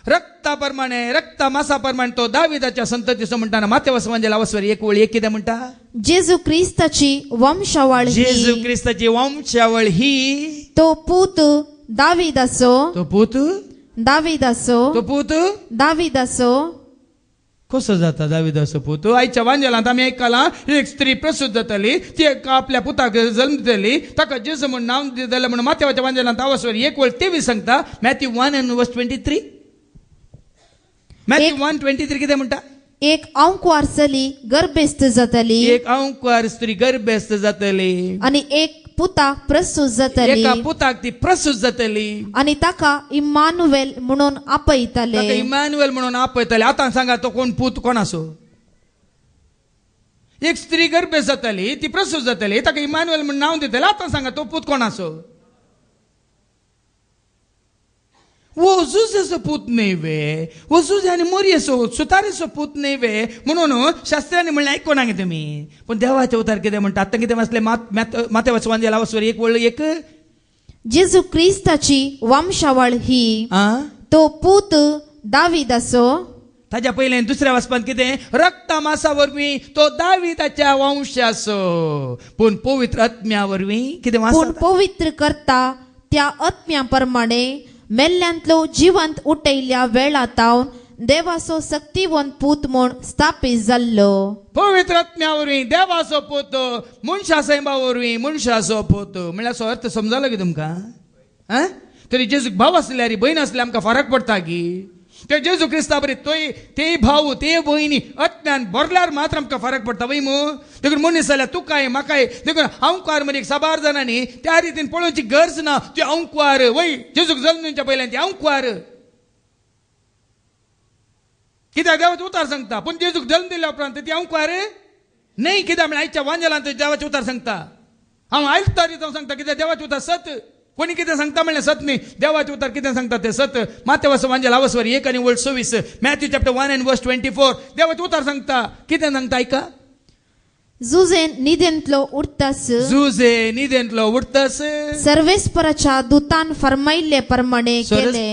रक्ता प्रमाणे, रक्ता मासा प्रमाणे तो दाविदाच्या संततीचो म्हणटाना मातेवा सुवांजला आवस्वारी 1:1 कितें म्हणटा, जेजू क्रिस्ताची वंशावळ ही. जेजू क्रिस्ताची वंशावळ ही. तो पूत दाविदाचो. तो पूत दाविदाचो. तो पूत दाविदाचो. कसो जाता दाविदाचो पूत. आयच्या वांजेलांत आमी आयकलां एक स्त्री प्रसूत जाताली, ती आपल्या पुताक जल्म दिताली, ताका जेजू म्हणून नांव दिलें म्हणून मातेवाच्या वांजेलांत आवस्वारी 1:23 सांगता. मॅथ्यू 1:23. मॅथ्यू 1:23 कितें म्हणटा, एक अंकवार चली गर्भेस्त जातली एक अंकवार स्त्री गर्भस्थ जातली आणि एक पुताक प्रसूत जातली एका पुताक ती प्रसूत जातली आणि ताका इम्मानुवेल म्हणून आपयताले ताका इमॅन्युएल म्हणून आपयतले आता सांगा तो कोण पूत कोण असो एक स्त्री गर्भस्थ जातली ती प्रसूत जातली ताका इमॅन्युएल म्हणून नाव दितले आता सांगा तो पूत कोण असो वो जुजेसो पूत नाही वे वो जुजे आणि मोरयेसो सुतारेसो पूत नाही वे म्हणून शास्त्रांनी म्हणले ऐकून नागे तुम्ही पण देवाचे उतार कितें म्हणटा आतां कितें वाचले माते वाचवान गेला वचवर एक वळ एक जेजू क्रिस्ताची वंशावळ ही तो पूत दावीदाचो ताच्या पयलें दुसऱ्या वाचपान कितें रक्ता मासा वरवीं तो दाविदाच्या वंशाचो पूण पवित्र आत्म्या वरवीं कितें पूण वाचता पवित्र करता त्या आत्म्या प्रमाणे मेल्ल्यांतलो जिवंत उठयल्या वेळातावन देवाचो शक्तिवंत पूत म्हूण स्थापीत जाल्लो पवित्र आत्म्या वरवीं देवाचो पूत मनशा सैमा वरवीं मनशाचो पूत म्हळ्यार असो अर्थ समजलो की तुमकां तरी जेजूक भाव आसल्यार भयण आसल्यार आमकां फरक पडटा की ते जेजू क्रिस्ता बरी ते भाव ते भयणी आत्म्यान भरल्यार मात्र आमकां फरक पडटा वय मू देखून मनीस जाल्यार तुकाय म्हाकाय देखून अंकवार मदीं 112 जाणांनी त्या रितीन पळोवची गरज ना ते अंकवार वय जेजूक जल्मच्या पयल्यान ते अंकवार कित्याक देवाचे उतार सांगता पूण जेजूक जल्म दिल्या उपरांत ती अंकवार न्ही कित्याक म्हळ्यार आयच्या वांजेलांत देवाचे उतार सांगता हांव आयच्या रितीन सांगता कित्याक देवाचे उतार सत कोणी कितें सांगता म्हणल्यार सत न्ही देवाचे उतार कितें सांगता ते सत मातेवाचो वांजेल आवसवर 1 आणि 26 मॅथ्यू चॅप्टर 1 and verse 24 देवाचे उतार सांगता कितें सांगता ऐका जुजे निदेंतलो उरतास जुजे निदेंतलो उरतास सर्वेस्पराच्या दुतान फरमायल्ले प्रमाणे केले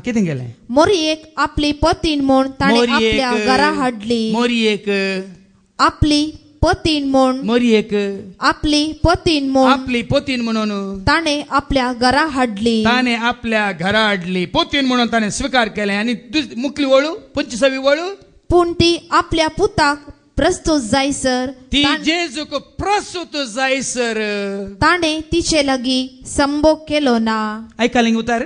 कितें केलें मोरयेक आपली पतीन म्हूण ताणें आपल्या घरा हाडली मोरयेक आपली पतीन म्हूण मोरयेक आपली पतीन म्हूण आपली पोतीन म्हणून ताणें आपल्या घरा हाडली ताणे आपल्या घरा हाडली पोतीन म्हणून ताणें स्वीकार केलें आनी मुखली वळू 25वी वळू पूण ती आपल्या पुताक प्रस्तुत जायसर ती जेजूक प्रसूत जायसर ताणें तिचे लागीं संभोग केलो ना ऐकालें उतार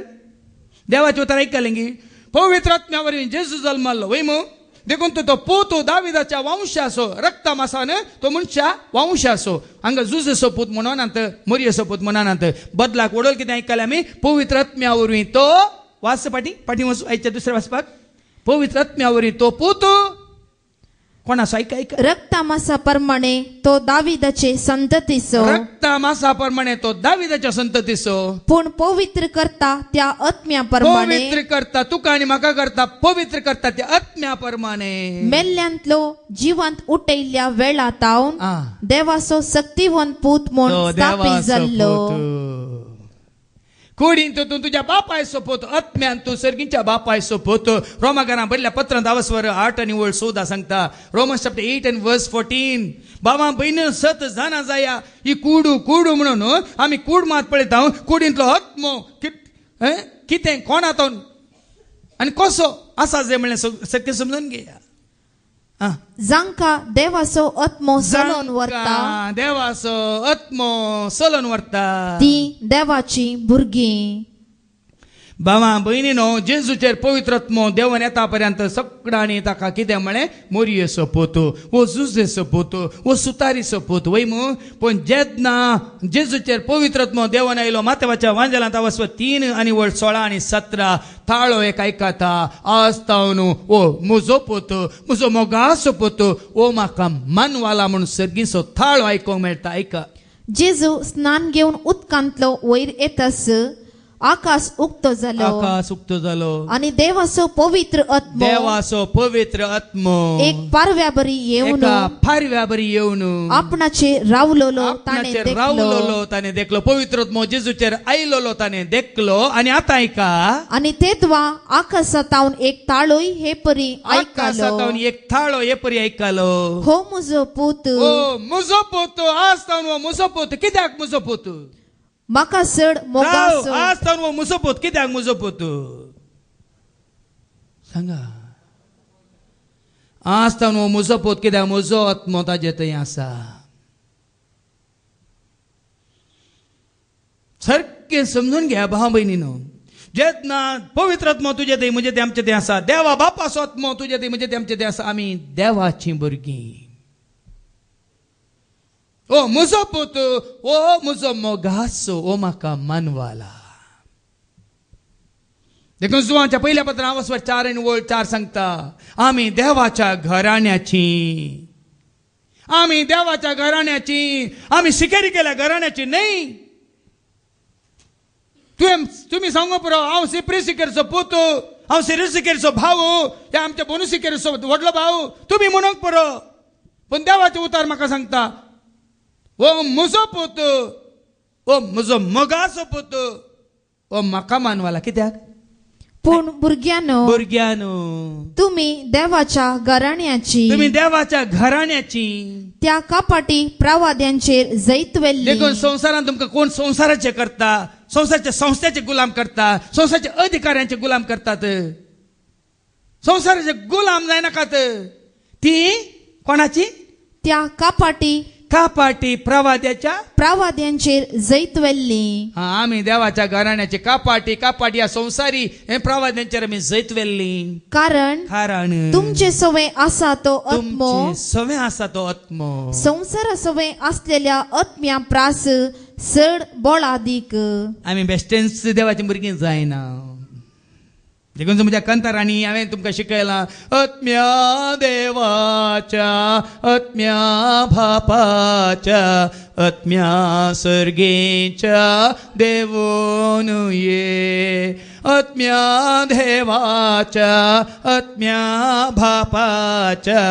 देवाचे उतार ऐकालें पवित्र आत्म्या वरवीं जेजू जल्मालो वय मू देखून तो पूत दाविदाच्या वंशाचो रक्ता मासान तो मनशा वंशाचो हांगा जुजेचो पूत म्हणून आंत मोरयेचो पूत म्हणून आंत बदलाक वडोल कितें आयकलें आमी पवित्र आत्म्या वरवीं तो वाच पाटी वचूं आयच्या दुसऱ्या वाचपाक पवित्र आत्म्या वरवीं तो पूत कोणाचो ऐका रक्ता मासा प्रमाणे तो दाविदाचे संततीचो रक्ता मासा प्रमाणे तो दाविदाच्या संततीचो पूण पवित्र करता त्या आत्म्या प्रमाणे पवित्र करता तुका आनी म्हाका करता पवित्र करता त्या आत्म्या प्रमाणे मेल्ल्यांतलो जिवंत उठयल्ल्या वेळातावन देवाचो शक्तिवंत पूत म्हूण स्थापीत जाल्लो कुडीन तू तुझ्या बापाय सोपोत आत्म्यान तू सर्गीच्या बापाय सोपोत रोमाकारां बरल्या पत्रांत आवस्वर 8 आणि 14 सांगता रोमन्स चॅप्टर 8 and verse 14 बाबा बहीण सत जाणा जाया ही कुडू कुडू म्हणून आम्ही कूड मात पळयता कुडींतलो आत्मो कितें कोणात आनी कसो आसा जे म्हणलें सत्य समजून घेया जांकां देवाचो आत्मो सलोन व्हरता देवाचो आत्मो सलोन व्हरता ती देवाची भुरगीं भावा भयणीनो जेजूचेर पवित्र आत्मो देवान येता पर्यंत सगळ्यांनी ताका कितें म्हळें मोरयेचो पूत वो जुजेचो पूत वो सुतारीचो पूत वय मू पण जेन्ना जेजूचेर पवित्र आत्मो देवान आयलो मातेवाच्या वांजेलांत आवस्व 3 आणि 16 आणि 17 थाळो एक आयकाता आस्तावन ओ म्हजो पूत म्हजो मोगाचो पूत ओ म्हाका मानवाला म्हणून सर्गीचो थाळो आयकोंक मेळटा ऐका जेजू स्नान घेवन उदकांतलो वयर येतास आकाश उक्तो जालो आणि देवाचो पवित्र आत्मो एक पारव्या बरी येवन आपणाचेर रावलोलो ताणे देखलो पवित्र आत्मो जेजूचेर आयलोलो ताणे देखलो आणि आता ऐका आणि तेदवा आकाशातावन एक ताळोय हे परी आयकालो एक थाळो हे परी आयकालो हो म्हजो पूत आस्तावन हो म्हजो पूत कित्याक म्हजो पूत म्हाका चड मोगाचो आस्तावन हो म्हजो पूत कित्याक म्हजो पूत सांगा आस्तावन हो म्हजो पूत कित्याक म्हजो आत्मो ताजे थंय आसा सारकें समजून घ्या भाव भयणीनो जेत ना पवित्र आत्मा तुझे ते म्हणजे ते आमचे ते आसा, देवा बापाचो आत्मा तुझे ते म्हणजे ते आमचे ते आसा. आमी देवाची भुरगीं. ओ म्हजो पूत, ओ म्हजो मोगासो, ओ म्हाका मानवाला. देखून जुवांच्या पहिल्या पत्रांत वचवर 4:4 सांगता, आमी देवाच्या घराण्याची, आमी देवाच्या घराण्याची, आमी शिकेरी केल्या घराण्याची न्ही. तुम्ही सांगो पुरो, हांव सिप्री सिकेरचो पूत, हांव सिरी सिकेरचो भाऊ, ते आमच्या बोनू सिकेरचो व्हडलो भाऊ, तुम्ही म्हणूंक पुरो. पण देवाचे उतार म्हाका सांगता, ओ म्हजो पूत, ओ म्हजो मोगाचो पूत, ओ म्हाका मानवाला. कित्याक? पूण भुरग्यानो, तुम्ही देवाच्या घराण्याची, तुम्ही देवाच्या घराण्याची, त्या कपाटी प्रवाद्यांचेर जैतवेल्ली. देखून संवसारांत तुमकां कोण संवसाराचे करता, संवसाराच्या संस्थेचे गुलाम करता, संवसाराच्या अधिकाऱ्यांचे गुलाम करतात. संवसाराचे गुलाम जाय नाकात. ती कोणाची? त्या कापाटी प्रवाद्यांचेर जैतवेल्ली. आमी देवाच्या घराण्याचे कापाटी या संसारी हे प्रवाद्यांचेर आमी जैतवेल्ली. कारण तुमचे सवय आसा तो आत्मो, सवय आसा तो आत्मो, संसारा सवय असलेल्या आत्म्या प्रास चड बोळादीक. आमी बेश्टेच देवाची भुरगीं जायना. देखून तुमच्या कंतारांनी हांवें तुमकां शिकयलां, आत्म्या देवाच्या, आत्म्या बापाच्या, आत्म्या सर्गेच्या देवून ये. आत्म्या देवाच्या, आत्म्या बापाच्या,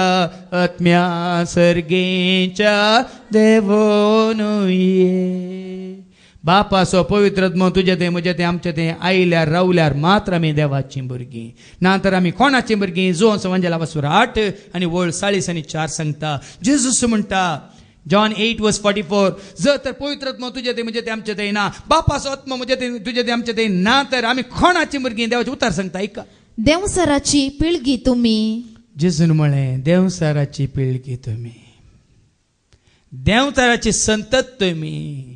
आत्म्या सर्गेच्या देवून ये. बापाचो पवित्र आत्मा तुझे ते म्हजे ते आमचे ते आयल्यार रावल्यार मात्र आमी देवाची भुरगीं, नातर आमी कोणाची भुरगीं. जोन्स वंजला वचून 8 आनी वळ 40:4 सांगता. जेजूस म्हणटा जॉन 8:44, जर तर पवित्र आत्मा तुझे ते म्हणजे ते आमचे ते ना, बापाचो आत्मा म्हणजे ते तुझे ते आमचे ते ना, तर आमी कोणाची भुरगीं. देवाचे उतार सांगता, ऐका. देवसराची पिळगी तुम्ही. जेजून म्हळें, देवसराची पिळगी तुम्ही, देवसराची संतत तुम्ही.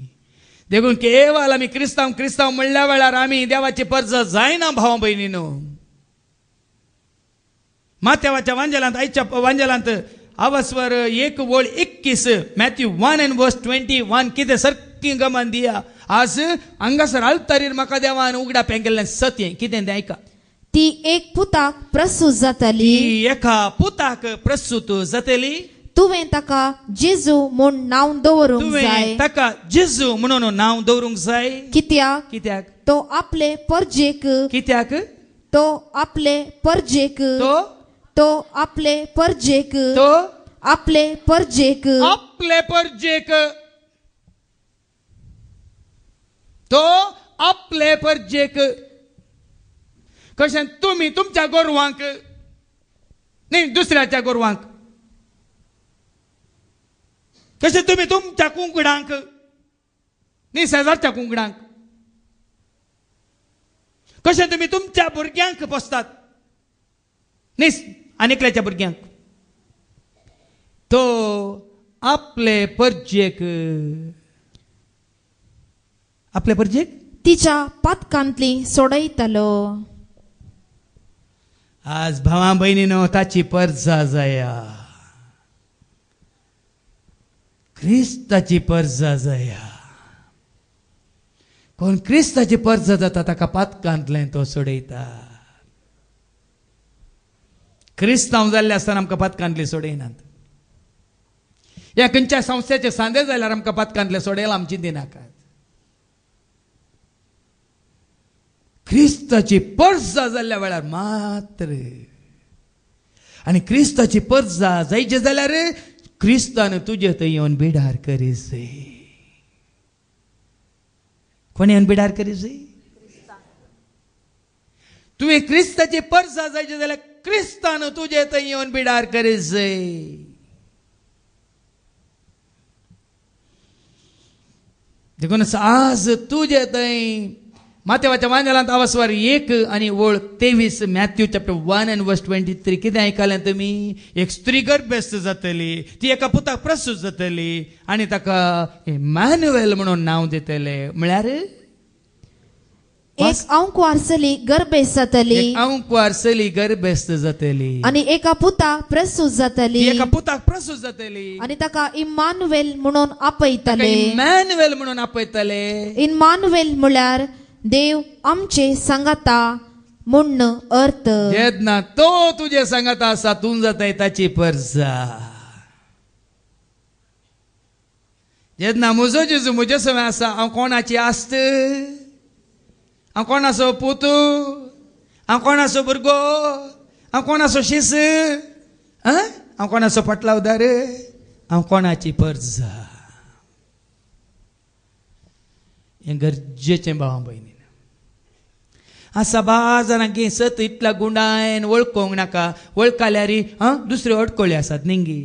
देखून केवळ आम्ही क्रिस्तांव म्हणल्या वेळार आम्ही देवाची पर्ज जायना. भाव भयणीनो, माथेवाच्या वांजलांत, आयच्या वांजलांत आवस्वर 1:21, मॅथ्यू 1:21 कितें सारकी गमान दिया. आज हांगासर आल्तारीर म्हाका देवान उगडा पेंगेल्लें सत्य कितें तें ऐका. ती एक पुताक प्रसूत जातली. एका पुताक प्रसूत जातली. तुवें ताका जेजू म्हूण नांव दवरूंक जाय. ताका जेजू म्हणून नांव दवरूंक जाय. कित्याक? तो आपले परजेक. कित्याक? तो आपले परजेक. तो आपले परजेक. तो आपले परजेक. आपले परजेक. तो आपले परजेक. कशें तुम्ही तुमच्या गोरवांक न्ही, दुसऱ्याच्या गोरवांक. कशें तुम्ही तुमच्या कुंकडांक न्ही, शेजारच्या कुंकडांक. कशें तुम्ही तुमच्या भुरग्यांक पोसतात न्ही, आनीकल्याच्या भुरग्यांक. तो आपले परजेक, आपले परजेक तिच्या पातकांतली सोडयतलो. आज भावां भयणीनो, ताची पर्जा जाया. क्रिस्ताची पर्जा जाया. कोण क्रिस्ताची पर्जा जाता ताका पातकांतलें तो सोडयता. क्रिस्तांव जाल्ले आसतना आमकां पातकांतली सोडयनात. ह्या खंयच्या संस्थेचे सांदे जाल्यार आमकां पातकांतले सोडयला आमची दिनाकात. क्रिस्ताची पर्जा जाल्ल्या वेळार मात्र, आनी क्रिस्ताची पर्जा जायचे जाल्यार क्रिस्तान तुजे थंय येवन बिडार करीस. कोण येवन बिडार करीस? तुवें क्रिस्ताची पर्जा जायचे जाल्यार क्रिस्तान तुजे थंय येवन बिडार करीस. देखून आज तुजे थंय माथेवाच्या वांजलांत आवस्वार 1 आनी वळ 23, मॅथ्यू चॅप्टर 1:23 कितें आयकलें तुमी? एक स्त्री गर्भस्थ जातली, ती एका पुताक प्रसूत जातली आनी ताका इमॅन्युएल म्हणून नांव दितले. म्हळ्यार एक अंक वारसली गर्भेस जातली एक अंक वारसली गर्भेस्त जातली आणि एका पुता प्रसूत जातली ती एका पुताक प्रसूत जातली आणि ताका इम्मानुवेल म्हणून आपयतले इमॅन्युएल म्हणून आपयतले इम्मानुवेल म्हळ्यार देव आमचे सांगाता म्हूण अर्थ जेन्ना तो तुझे सांगत आसा तूं जाताय ताची परजा जेन्ना म्हजो जेजू म्हजे सवय आसा हांव कोणाची आस्त हांव कोणाचो पूत हांव कोणाचो भुरगो हांव कोणाचो शिस हांव कोणाचो पटलावदार हांव कोणाची परजा हें गरजेचें भावां भयणीन आसा बाजारांक सत इतल्या गुंडायन वळखोंक नाका वळखल्यार दुसरे अडकळे आसात निंगी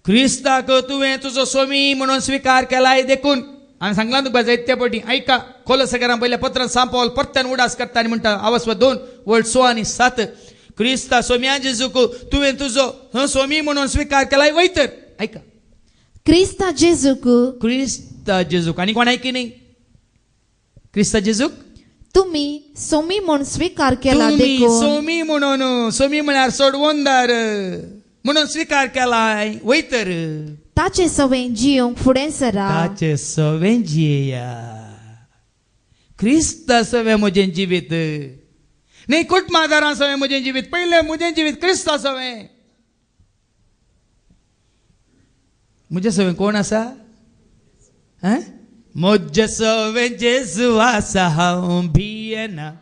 क्रिस्ताक तुवें तुजो स्वामी म्हणून स्वीकार केलाय देखून हांवें सांगलां तुका जायते फावटी ऐका कोलोसाकारां पयल्या पत्रांत सांग पावल परत्यान उडास करता आनी म्हणटा आवाज 2:6-7 क्रिस्ता स्वाम्या जेजूक तुवें तुजो स्वामी म्हणून स्वीकार केलाय वय तर ऐका क्रिस्ता जेजूक आनी कोण ऐकी न्ही क्रिस्ता जेजूक तुम्ही सोमी म्हूण स्वीकार केला तुम्ही देखून सोमी म्हणून सोमी म्हळ्यार सोडवोंदार म्हणून स्वीकार केलाय वय तर ताचे सवय जियोंक फुडें सरा ताचे सवें जियेया क्रिस्ता सवें म्हजें जिवीत न्ही कुटुंबादारां सवें म्हजें जिवीत पयलें म्हजें जिवीत क्रिस्ता सवें म्हजें सवें कोण आसा म्हजें सवें जेजू आसा हांव भियेना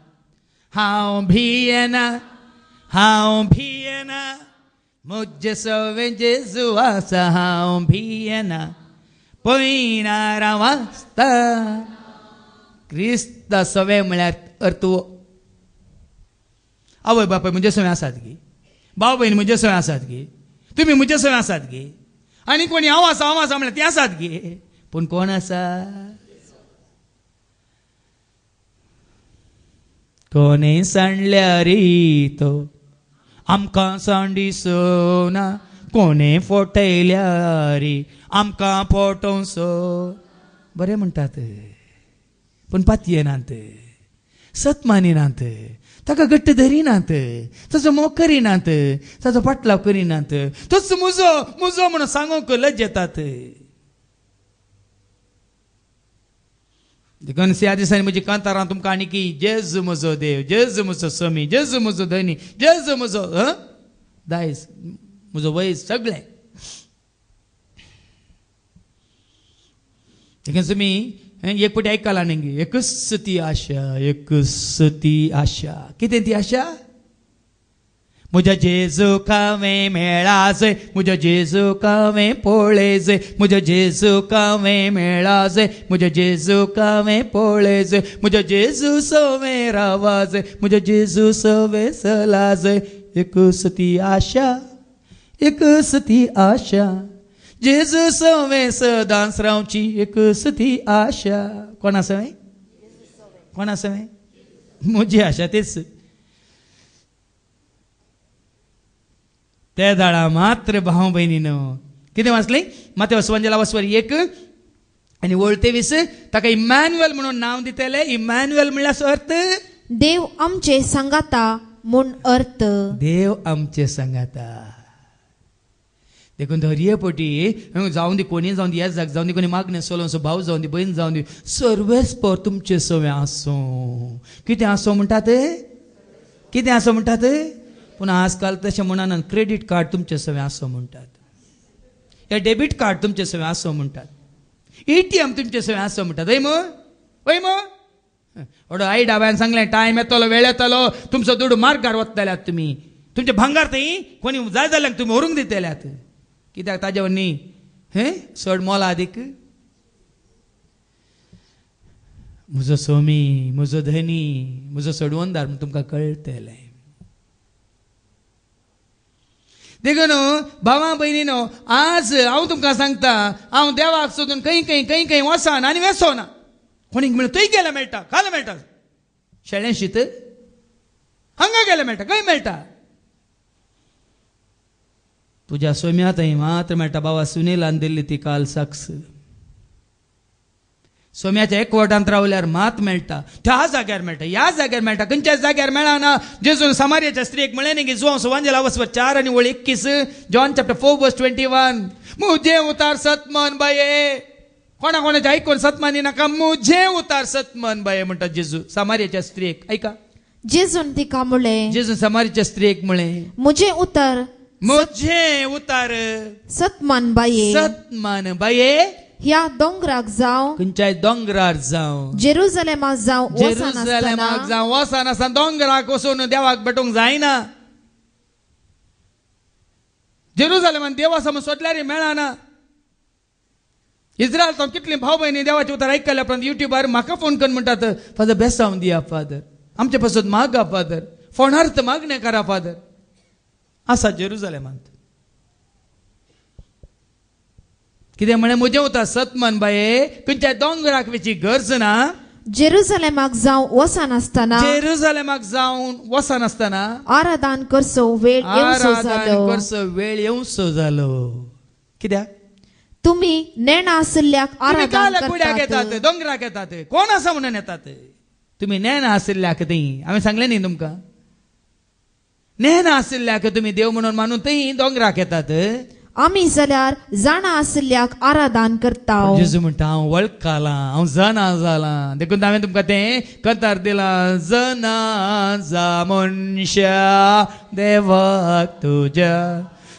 म्हजें सवें जेजू आसा हांव भियेना पयनारा वाचता क्रिस्ता सवें म्हळ्यार अर्थ आवय बापाय म्हजे सवें आसात गे भाव भयण म्हजे सवें आसात गे तुमी म्हजे सवें आसात गे आनी कोणी हांव आसा म्हळ्यार ती आसात गे पूण कोण आसा कोणे सांडल्या रीतो आमकां सांडिसो ना कोणे फोटयल्या रे आमकां फोटोवसो बरें म्हणटात पूण पातयेनात सत मानिनात ताका घट्ट धरिनात ताचो मोग करिनात ताचो पाटलाव करिनात तोच मुजो मुजो म्हणून सांगूंक लज येतात देखून ह्या दिसांनी म्हजी कांतारां तुमकां आनी की जेजू म्हजो देव जेजू म्हजो स्वामी जेजू म्हजो धनी जेजू म्हजो दायज म्हजो वयस सगळें देखून तुमी एक फावटी आयकलां न्ही एकच ती आशा कितें ती आशा म्हज्या जेजूक हांवें मेळ्ळा जय म्हज्या जेजूक हांवें पळय जय म्हज्या जेजूक हांवें मेळ्ळा जय म्हज्या जेजूक हांवें पळय जय म्हज्या जेजू सवें रावा जय म्हज्या जेजू सवें चला जय एकच ती आशा जेजू सवें सदांच रावची एकच ती आशा कोणा सवें म्हजी आशा तेच त्या दाळा मात्र भाव भयणीनो कितें वाचलें माथ्या वसवंजला वसवर 1 आनी 23 ताका इमॅन्युएल म्हणून नांव दितेलें इमॅन्युएल म्हणल्यार अर्थ देव आमचे सांगाता म्हूण अर्थ देव आमचे सांगाता देखून धैर्य पोटी जाऊन दी कोणी जाऊन दी ह्याच जाग जाऊन दी कोणी मागणे सोलोसो भाव जाऊन दी बहीण जाऊन दी सर्वेच पर तुमचे सवें आसूं कितें आसूं म्हणटात पूण आजकाल तशें म्हणनात क्रेडीट कार्ड तुमचे सवें आसूं म्हणटात या डेबीट कार्ड तुमचे सवें आसूं म्हणटात ATM तुमचे सवें आसूं म्हणटात वय मो ओडो आई डाब्यान सांगलें टायम येतलो वेळ येतलो तुमचो दुडू मार्गार वतल्यात तुमी तुमचे भांगार थंय कोणी जाय जाल्यांक तुमी व्हरूंक दितल्यात कित्याक ताजे न्ही चड मोला आदीक म्हजो स्वामी म्हजो धनी म्हजो सोडवोंदार म्हूण तुमकां कळटलें देखून भावां भयणीनो आज हांव तुमकां सांगता हांव देवाक सोदून खंय वचना आनी वेसोना कोणीक म्हणून थंय गेल्यार मेळटा खाला मेळटा शेळें शीत हांगा गेल्यार मेळटा खंय मेळटा तुज्या सोम्या थंय मात्र मेळटा बाबा सुनीलान दिल्ली ती काल साक्स सोम्याच्या एकवटांत रावल्यार मात मेळटा, त्या जाग्यार मेळटा, ह्या जाग्यार मेळटा, खंयच्याच जाग्यार मेळना. जेजून समारियाच्या स्त्रीक म्हळें न्ही की जो सुवांजेला वचवर 4 आणि 21 जॉन चॅप्टर 4 वर्स 21 मुझे उतार सतमन बाये. कोणाचे ऐकून सतमानी नाका, मुझे उतार सतमन बाये म्हणटा जेजू समारियाच्या स्त्रीक. ऐका, जेजून तिका म्हळें, जेजू समारियाच्या स्त्रीक म्हळें मुझे उतर सतमान बाये, सतमान बाये. ह्या दोंगराक जावं, खंयच्याय दोंगरार जावं, जेरुसलेमाक जावं, जेरुसलेमाक जावं वचन आसतना दोंगराक वचून देवाक भेटोवंक जायना. जेरुसलेमान देवा समज सोदल्यार मेळना. इस्रायल तो कितली भाव भयणी देवाचे उतर ऐकल्या उपरांत युट्यूबार म्हाका फोन करून म्हणटात, फादर बेसांव दिया फादर, आमचे पासून मागा फादर, फोणार्थ मागणें करा फादर. आसा जेरुसलेमांत कितें म्हळें, मुझे उतर सतमन बाये, खंयच्याय दोंगराक वची गरज ना. जेरुसलेमाक जावं वचनासतना, जेरुसलेमाक जावन वचनासतना आराधन करचो वेळ येवचो जालो. करचो वेळ येवचो जालो. कित्याक तुम्ही नेणा आशिल्ल्याक आराधन कुड्याक करतात, येतात, दोंगराक येतात, कोण आसा म्हणून येतात. तुम्ही नेणा आशिल्ल्याक थंय, हांवें सांगलें न्ही तुमकां, नेणा आशिल्ल्याक तुमी देव म्हणून मानून थंय दोंगराक येतात. आमी जाल्यार जाणा आशिल्ल्याक आराधन करता. जेजू म्हणटा हांव वळखला, हांव जाणा जाला. देखून हांवें तुमकां तें कथार दिलां, जना जा मनशा देवाक तुज्या,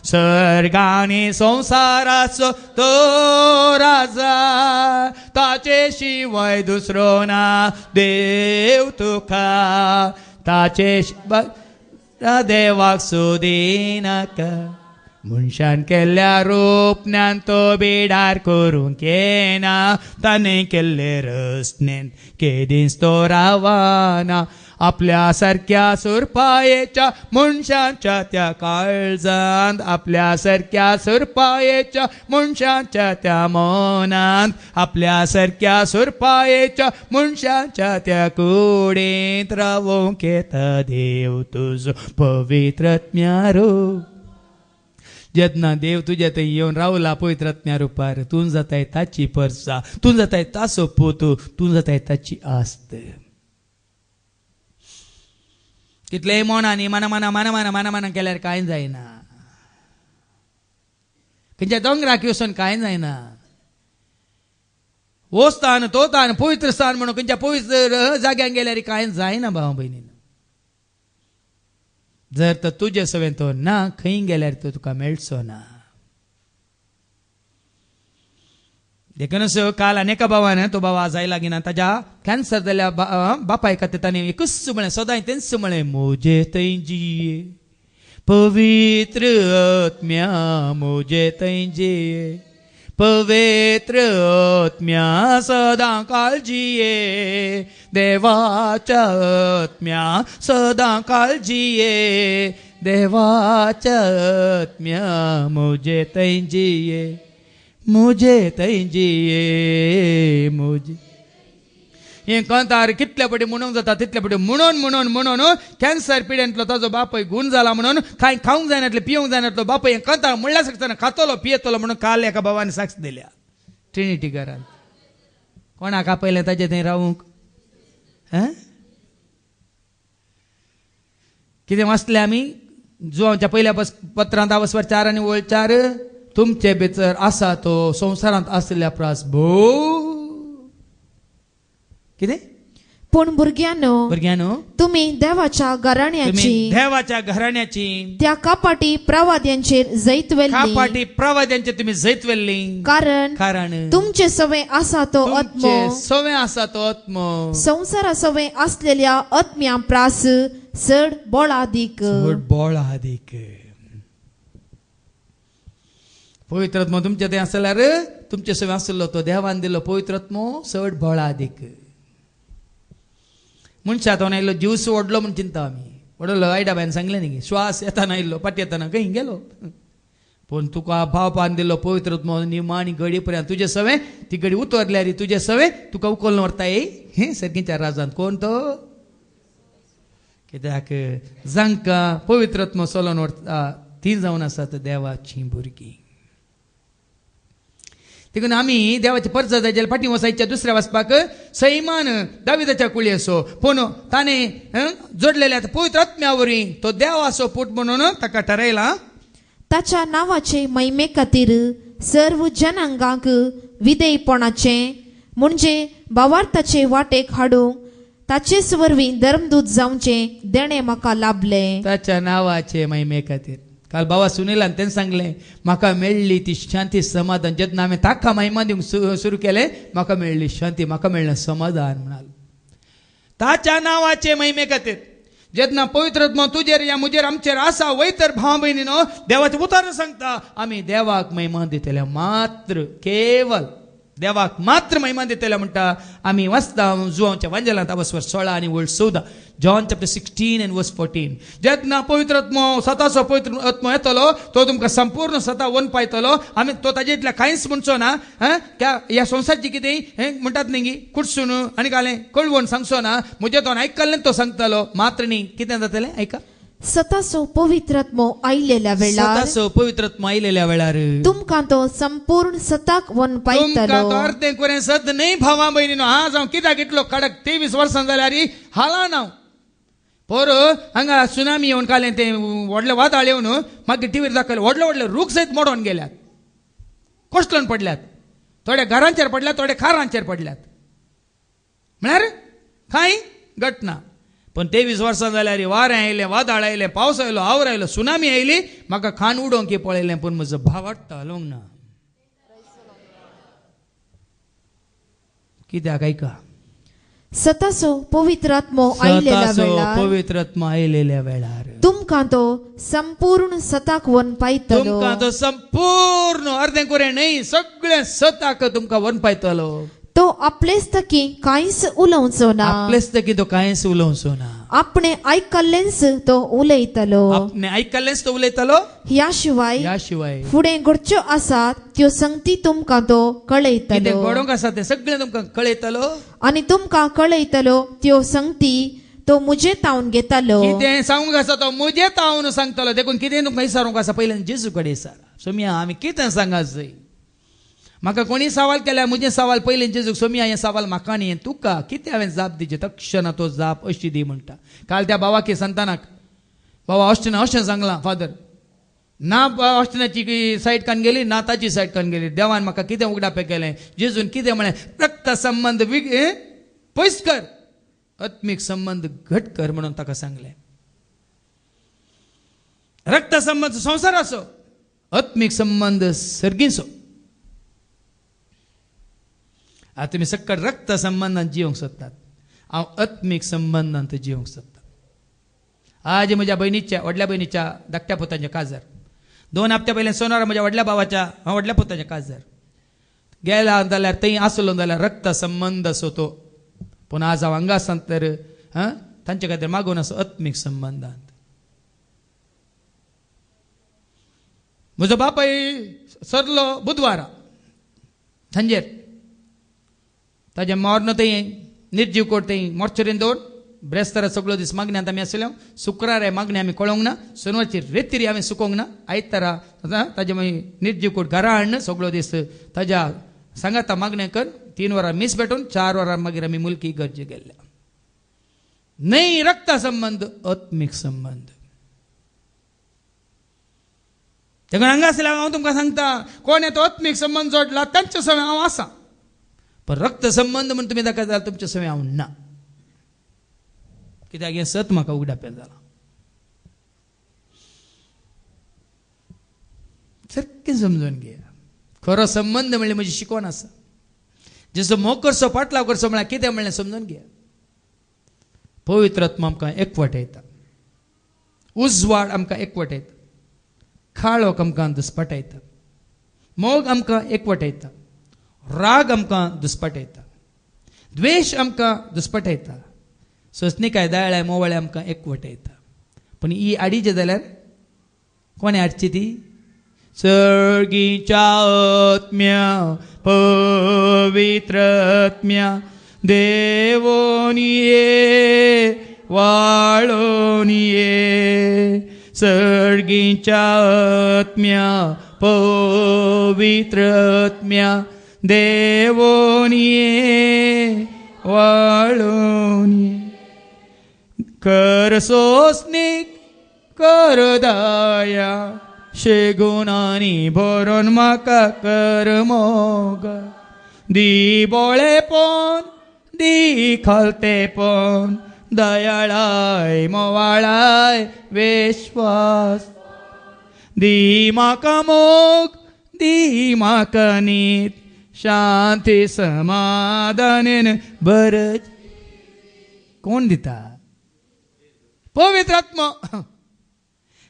सर्गानी संसाराचो तो राजा, ताचे शिवाय दुसरो ना देव तुका, ताचे देवाक सोदिनाका. मनशान केल्ल्या रोपण्यान तो बिडार करूंक येना, ताणें केल्ले रचनेन केदींच तो रावाना. आपल्या सारक्या सुरपायेच्या मनशांच्या त्या काळजांत, आपल्या सारक्या सुरपायेच्या मनशांच्या त्या मनांत, आपल्या सारक्या सुरपायेच्या मनशांच्या त्या कुडींत रावोंक येता देव तुजो पवित्र आत्म्यारो. जेन्ना देव तुज्या थंय येवन रावला पवित्र आत्म्या रुपार, तूं जाताय ताची परसा, तूं जाताय ताचो पोतू, तूं जाताय ताची आस्त. कितलेय मोनांनी माना केल्यार कांय जायना. खंयच्या दोंगराक वचून कांय जायना. हो स्थान तो स्थान पवित्र स्थान म्हणून खंयच्या पवित्र जाग्यांक गेल्यार कांय जायना भाव भयणीन. जर तर तुजे सवें तो ना, खंय गेल्यार तो तुका मेळचो ना. देखूनच काल अनेका भावान तो भाव आज आयला गिना, ताज्या कॅन्सर जाल्ल्या बापाय खातीर ताणें एकच म्हळें, सदां तेंच म्हळें, मुझे थंय जिये पवित्र आत्म्या, मुझे थंय जिये पवित्र आत्म्या, सदां काळजिये देवाच्या आत्म्या, सदां काळजिये देवाच्या आत्म्या, मुझे थंय जिये, मुझे थंय जिये, मुझे. हे कंतार कितल्या पटी म्हणूंक जाता तितल्या पटी म्हणून म्हणून म्हणून कॅन्सर पिड्यांतलो ताजो बापूय गुण जाला म्हणून, कांय खावंक जायनातले पिवंक जायनातलो बापूय हे कंतार म्हणल्यार सांगतना खातलो पियेतलो म्हणून काल एका बाबान साक्ष दिल्या ट्रिनिटी घरांत. कोणाक आपयलें ताजे थंय रावूंक? कितें वाचलें आमी जुवांच्या पयल्या पत्रांत वचवर 4 आणि 4, तुमचे भितर आसा तो संवसारांत आसलेल्या प्रास भोव. कितें? पूण भुरग्यानो, तुम्ही देवाच्या घराण्याची त्या कापाटी प्रवाद्यांचेर जैत वेल्ली, कापाटी प्रवाद्यांचेर तुम्ही जैत वेल्ली. कारण तुमचे सवे आसा तो आत्मो, सवे आसा तो आत्मो, संसारा सवे असलेल्या आत्म्या प्रास चड बोळादीक. पवित्र आत्मो तुमचे थंय आसल्यार तुमचे सवे आसलो तो देवान दिलो पवित्र आत्मो चड बोळादीक. मनशां तो आयलो जीवस ओडलो म्हूण चिंता आमी. ओडलो आयडा बायन सांगलें न्ही, श्वास येताना आयल्लो, पाटी येताना खंय गेलो. पूण तुका बापान दिलो पवित्र आत्मो निमाणी घडी पर्यंत तुजे सवे ती घडी उतरल्यार तुजे सवे तुका उखलून व्हरताय हे सर्गीच्या राजांत. कोण तो? कित्याक जांकां पवित्र आत्मो चलोवन व्हरता ती जावन आसात देवाची भुरगीं. देखून आमी देवाचे परज जायच्या फाटी वसायच्या दुसऱ्या वाचपाक सैमान दाविदाच्या कुळी असो पूण ताणें जोडलेल्या पवित्र आत्म्यावरी तो देव असो पूट म्हणून ताका ठरयला ताच्या नावाचे महिमे खातीर सर्व जनांगांक विधेयपणाचे म्हणजे भावार्थाचे वाटेक हाडूंक ताचेच वरवीं धर्मदूत जावचे देणे म्हाका लाभले. ताच्या नावाचे महिमे खातीर काल बाबा सुनीलान तें सांगलें म्हाका मेळ्ळी ती शांती समाधान जेन्ना हांवें ताका महिमा दिवंक सुरू केलें म्हाका मेळ्ळी शांती म्हाका मेळ्ळें समाधान म्हणाल. ताच्या नावाचे महिमे खातीर जेन्ना पवित्र आत्मा तुजेर या मुजेर आमचेर आसा वयतर भाव भयणीनो देवाचें उतार सांगता आमी देवाक महिमा दितले मात्र केवळ देवाक मात्र महिमा दितले म्हणटा आमी वाचता जुवांच्या वांजेलांत अवस्वर 16 आनी वळ 14 जॉन चॅप्टर 16 and verse 14 जेन्ना पवित्र आत्मा स्वताचो पवित्र आत्मा येतलो तो तुमकां संपूर्ण स्वता वन पायतलो आमी तो ताजे इतल्या कांयच म्हणचो ना ह्या संवसारची कितें म्हणटात न्ही कुडसून आनी कालें कळवून सांगचो ना म्हजे तो आयकल्लें तो सांगतलो मात्र न्ही कितें जातलें ऐका स्वताचो पवित्रात्मो आयलेल्या वेळार स्वताचो पवित्रात्मा आयलेल्या वेळार तुमकां तो संपूर्ण सताक वन पायतलो. अर्धें कुरें सद न्ही भावा भयणीनो आज हांव कित्याक इतलो कडक 23 वर्सां जाल्यार हाला ना पोर हांगा सुनामी येवन कालें तें व्हडलें वादळ येवन मागीर टीव्हीर दाखयलें व्हडले व्हडले रूख सयत मोडोवन गेल्यात कोसळून पडल्यात थोडे घरांचेर पडल्यात थोडे खारांचेर पडल्यात म्हळ्यार कांय घटना पण 23 वर्सां जाल्यार वारें आयलें वादळ आयलें पावस आयलो आवर आयलो सुनामी आयली म्हाका खान उडोवंक पळयलें पूण म्हजो भाव वाडटा हलोंक ना कित्याक ऐका स्वताचो पवित्रात्मो आयलेल्या वेळार पवित्र आत्मा आयलेल्या वेळार तुमकां तो संपूर्ण सताक वन पायतलो. तुमकां तो संपूर्ण अर्दें कुरें न्ही सगळें सताक तुमकां वन पायतलो. तो आपलेच तकी कांयच उलोवचो ना आपलेच तकी तो कांयच उलोवचो ना आपणे आयकल्लेंच तो उलयतलो आपणे आयकल्लेंच तो उलयतलो ह्या शिवाय फुडें घडच्यो आसात त्यो संगती तुमकां तो कळयतलो कितें घडोवंक आसा तें सगळें तुमकां कळयतलो आनी तुमकां कळयतलो त्यो संगती तो मुजे तावन घेतालो. कितें सांगूंक आसा तो मुजे तावन सांगतलो देखून कितें तुमकां विचारूंक आसा पयलें जेजू कडेन विचारा सोमिया आमी कितें सांगात जाय म्हाका कोणी सवाल केल्यार म्हजें सवाल पयलें जेजूक सोमिया हें सवाल म्हाका न्ही तुका कितें हांवें जाप दिचें तक्षण तो जाप अशी दी म्हणटा. काल त्या बावाकी संतानाक बाबा ऑस्टिना अशें सांगलां फादर ना ऑस्टिनाची सायट कान गेली ना ताची सायट कान गेली देवान म्हाका कितें उगडापे केलें जेजून कितें म्हळें रक्त संबंध पयस कर आत्मीक संबंध घट कर म्हणून ताका सांगलें. रक्त संबंध संवसाराचो आत्मीक संबंध सर्गीचो. आता तुम्ही सक्कड रक्त संबंधांत जिवंक सोदतात हांव आत्मीक संबंधांत जिवंक सोदता. आज म्हज्या भयणीच्या व्हडल्या भयणीच्या धाकट्या पुताचें काजार 2 हप्त्या पयलें सोनारा म्हज्या व्हडल्या भावाच्या व्हडल्या पुताचें काजार गेला जाल्यार थंय आसलो जाल्यार रक्त संबंध असो तो पूण आज हांव हांगा आसात तर तांचे खातीर मागून असो आत्मीक संबंधांत. म्हजो बापाय सरलो बुधवारा सांजेर ताजे मोर्न थंय निर्जीव कोट थंय मॉर्चरीन दवरून ब्रेस्तारा सगळो दीस मागण्यांत आमी आसले शुक्रारा मागणी आमी कळोवंक ना शनिवारची रेतीरी आमी सुकोवंक ना आयतारा ताजे मागीर निर्जीव कोट घरा हाडून सगळो दीस ताज्या सांगाता मागण्या कर 3 वरां मीस भेटून 4 वरां मागीर आमी मुलकी गरजे गेल्ले. न्हय रक्त संबंध आत्मीक संबंध. देखून हांगा आसल्यार हांव तुमकां सांगता कोण येतो आत्मीक संबंध जोडला तांचे सवय हांव आसा पण रक्त संबंध म्हणून तुमी दाखयता जाल्यार तुमचे सवय हांव ना कित्याक हें सत म्हाका उगडापेल जाला. सारकें समजून घे खरो संबंध म्हणल्यार म्हजी शिकवण आसा जसो मोग करचो पाटलाव करचो म्हळ्यार कितें म्हणलें समजून घे. पवित्र आत्मा आमकां एकवटायता उजवाड आमकां एकवटायता खाळोक आमकां दुस्पटायता मोग आमकां एकवटायता राग आमकां दुस्पटायता द्वेश आमकां दुस्पटायता सोंसणीकाय दयाळाय मोवळे आमकां एकवटायता. पूण ही आडीचे जाल्यार कोणे हाडची ती सर्गीच्या आत्म्या पवित्र आत्म्या देवोन ये वाळोन ये सर्गीच्या आत्म्या पवित्र आत्म्या देवोन ये वळून ये कर सोसनीक कर दया शेगुणांनी भरून म्हाका कर मोग दी बोळेपण दी खालतेपण दयाळाय मोवाळाय विश्वास दी म्हाका मोग दी म्हाका नीत शांती समाधान बरं कोण दिता पवित्र आत्मा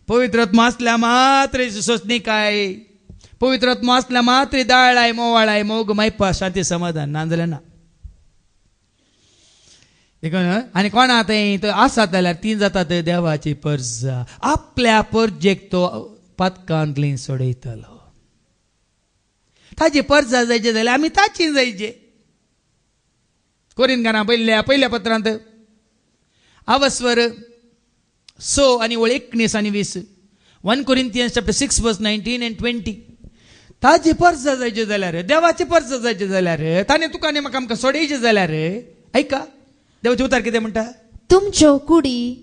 पवित्र आत्मा असल्या मात्र सोसणी काय पवित्र आत्मा असल्या मात्र दयाळाय मोवाळाय मोग मायपा शांती समाधान नांदले ना आणि कोण आता आसात जाल्यार ती जातात देवाची पर्ज आपल्या पर्जेक तो पदकांतली सोडयतलो ताची पर्जा जायचे जाल्यार आमी ताची जायचे कोरिंथांना पहिल्या पत्रांत अवस्वर 6 आणि 19 आणि 20 1 Corinthians chapter 6 verse 19 and 20 ताची पर्जा जायचे जाल्यार देवाची पर्जा जायचे जाल्यार ताणे तुकाने म्हाका आमकां सोडयचे जाल्यार ऐका देवाचे उतार कितें म्हणटा तुमच्यो कुडी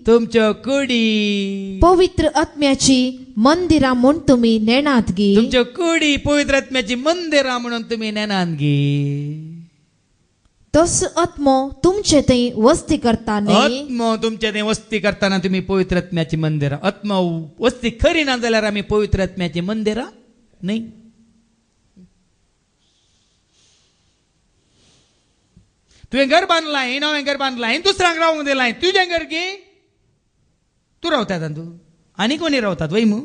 पवित्र आत्म्याची मंदिरा म्हूण तुमी नेणात गे तुमच्यो कुडी पवित्र आत्म्याची मंदिरा म्हणून तुमी नेणात गे तस आत्मो तुमचे थंय वस्ती करता न्ही आत्मो तुमचे थंय वस्ती करताना तुम्ही पवित्र आत्म्याची मंदिरा आत्मा वस्ती खरी ना जाल्यार आमी पवित्र आत्म्याची मंदिरा न्ही तुवें घर बांदलां नवें घर बांदलां दुसऱ्यांक रावूंक दिलां तुजें घर गे तूं रावतात तूं आनी कोणी रावतात वय मू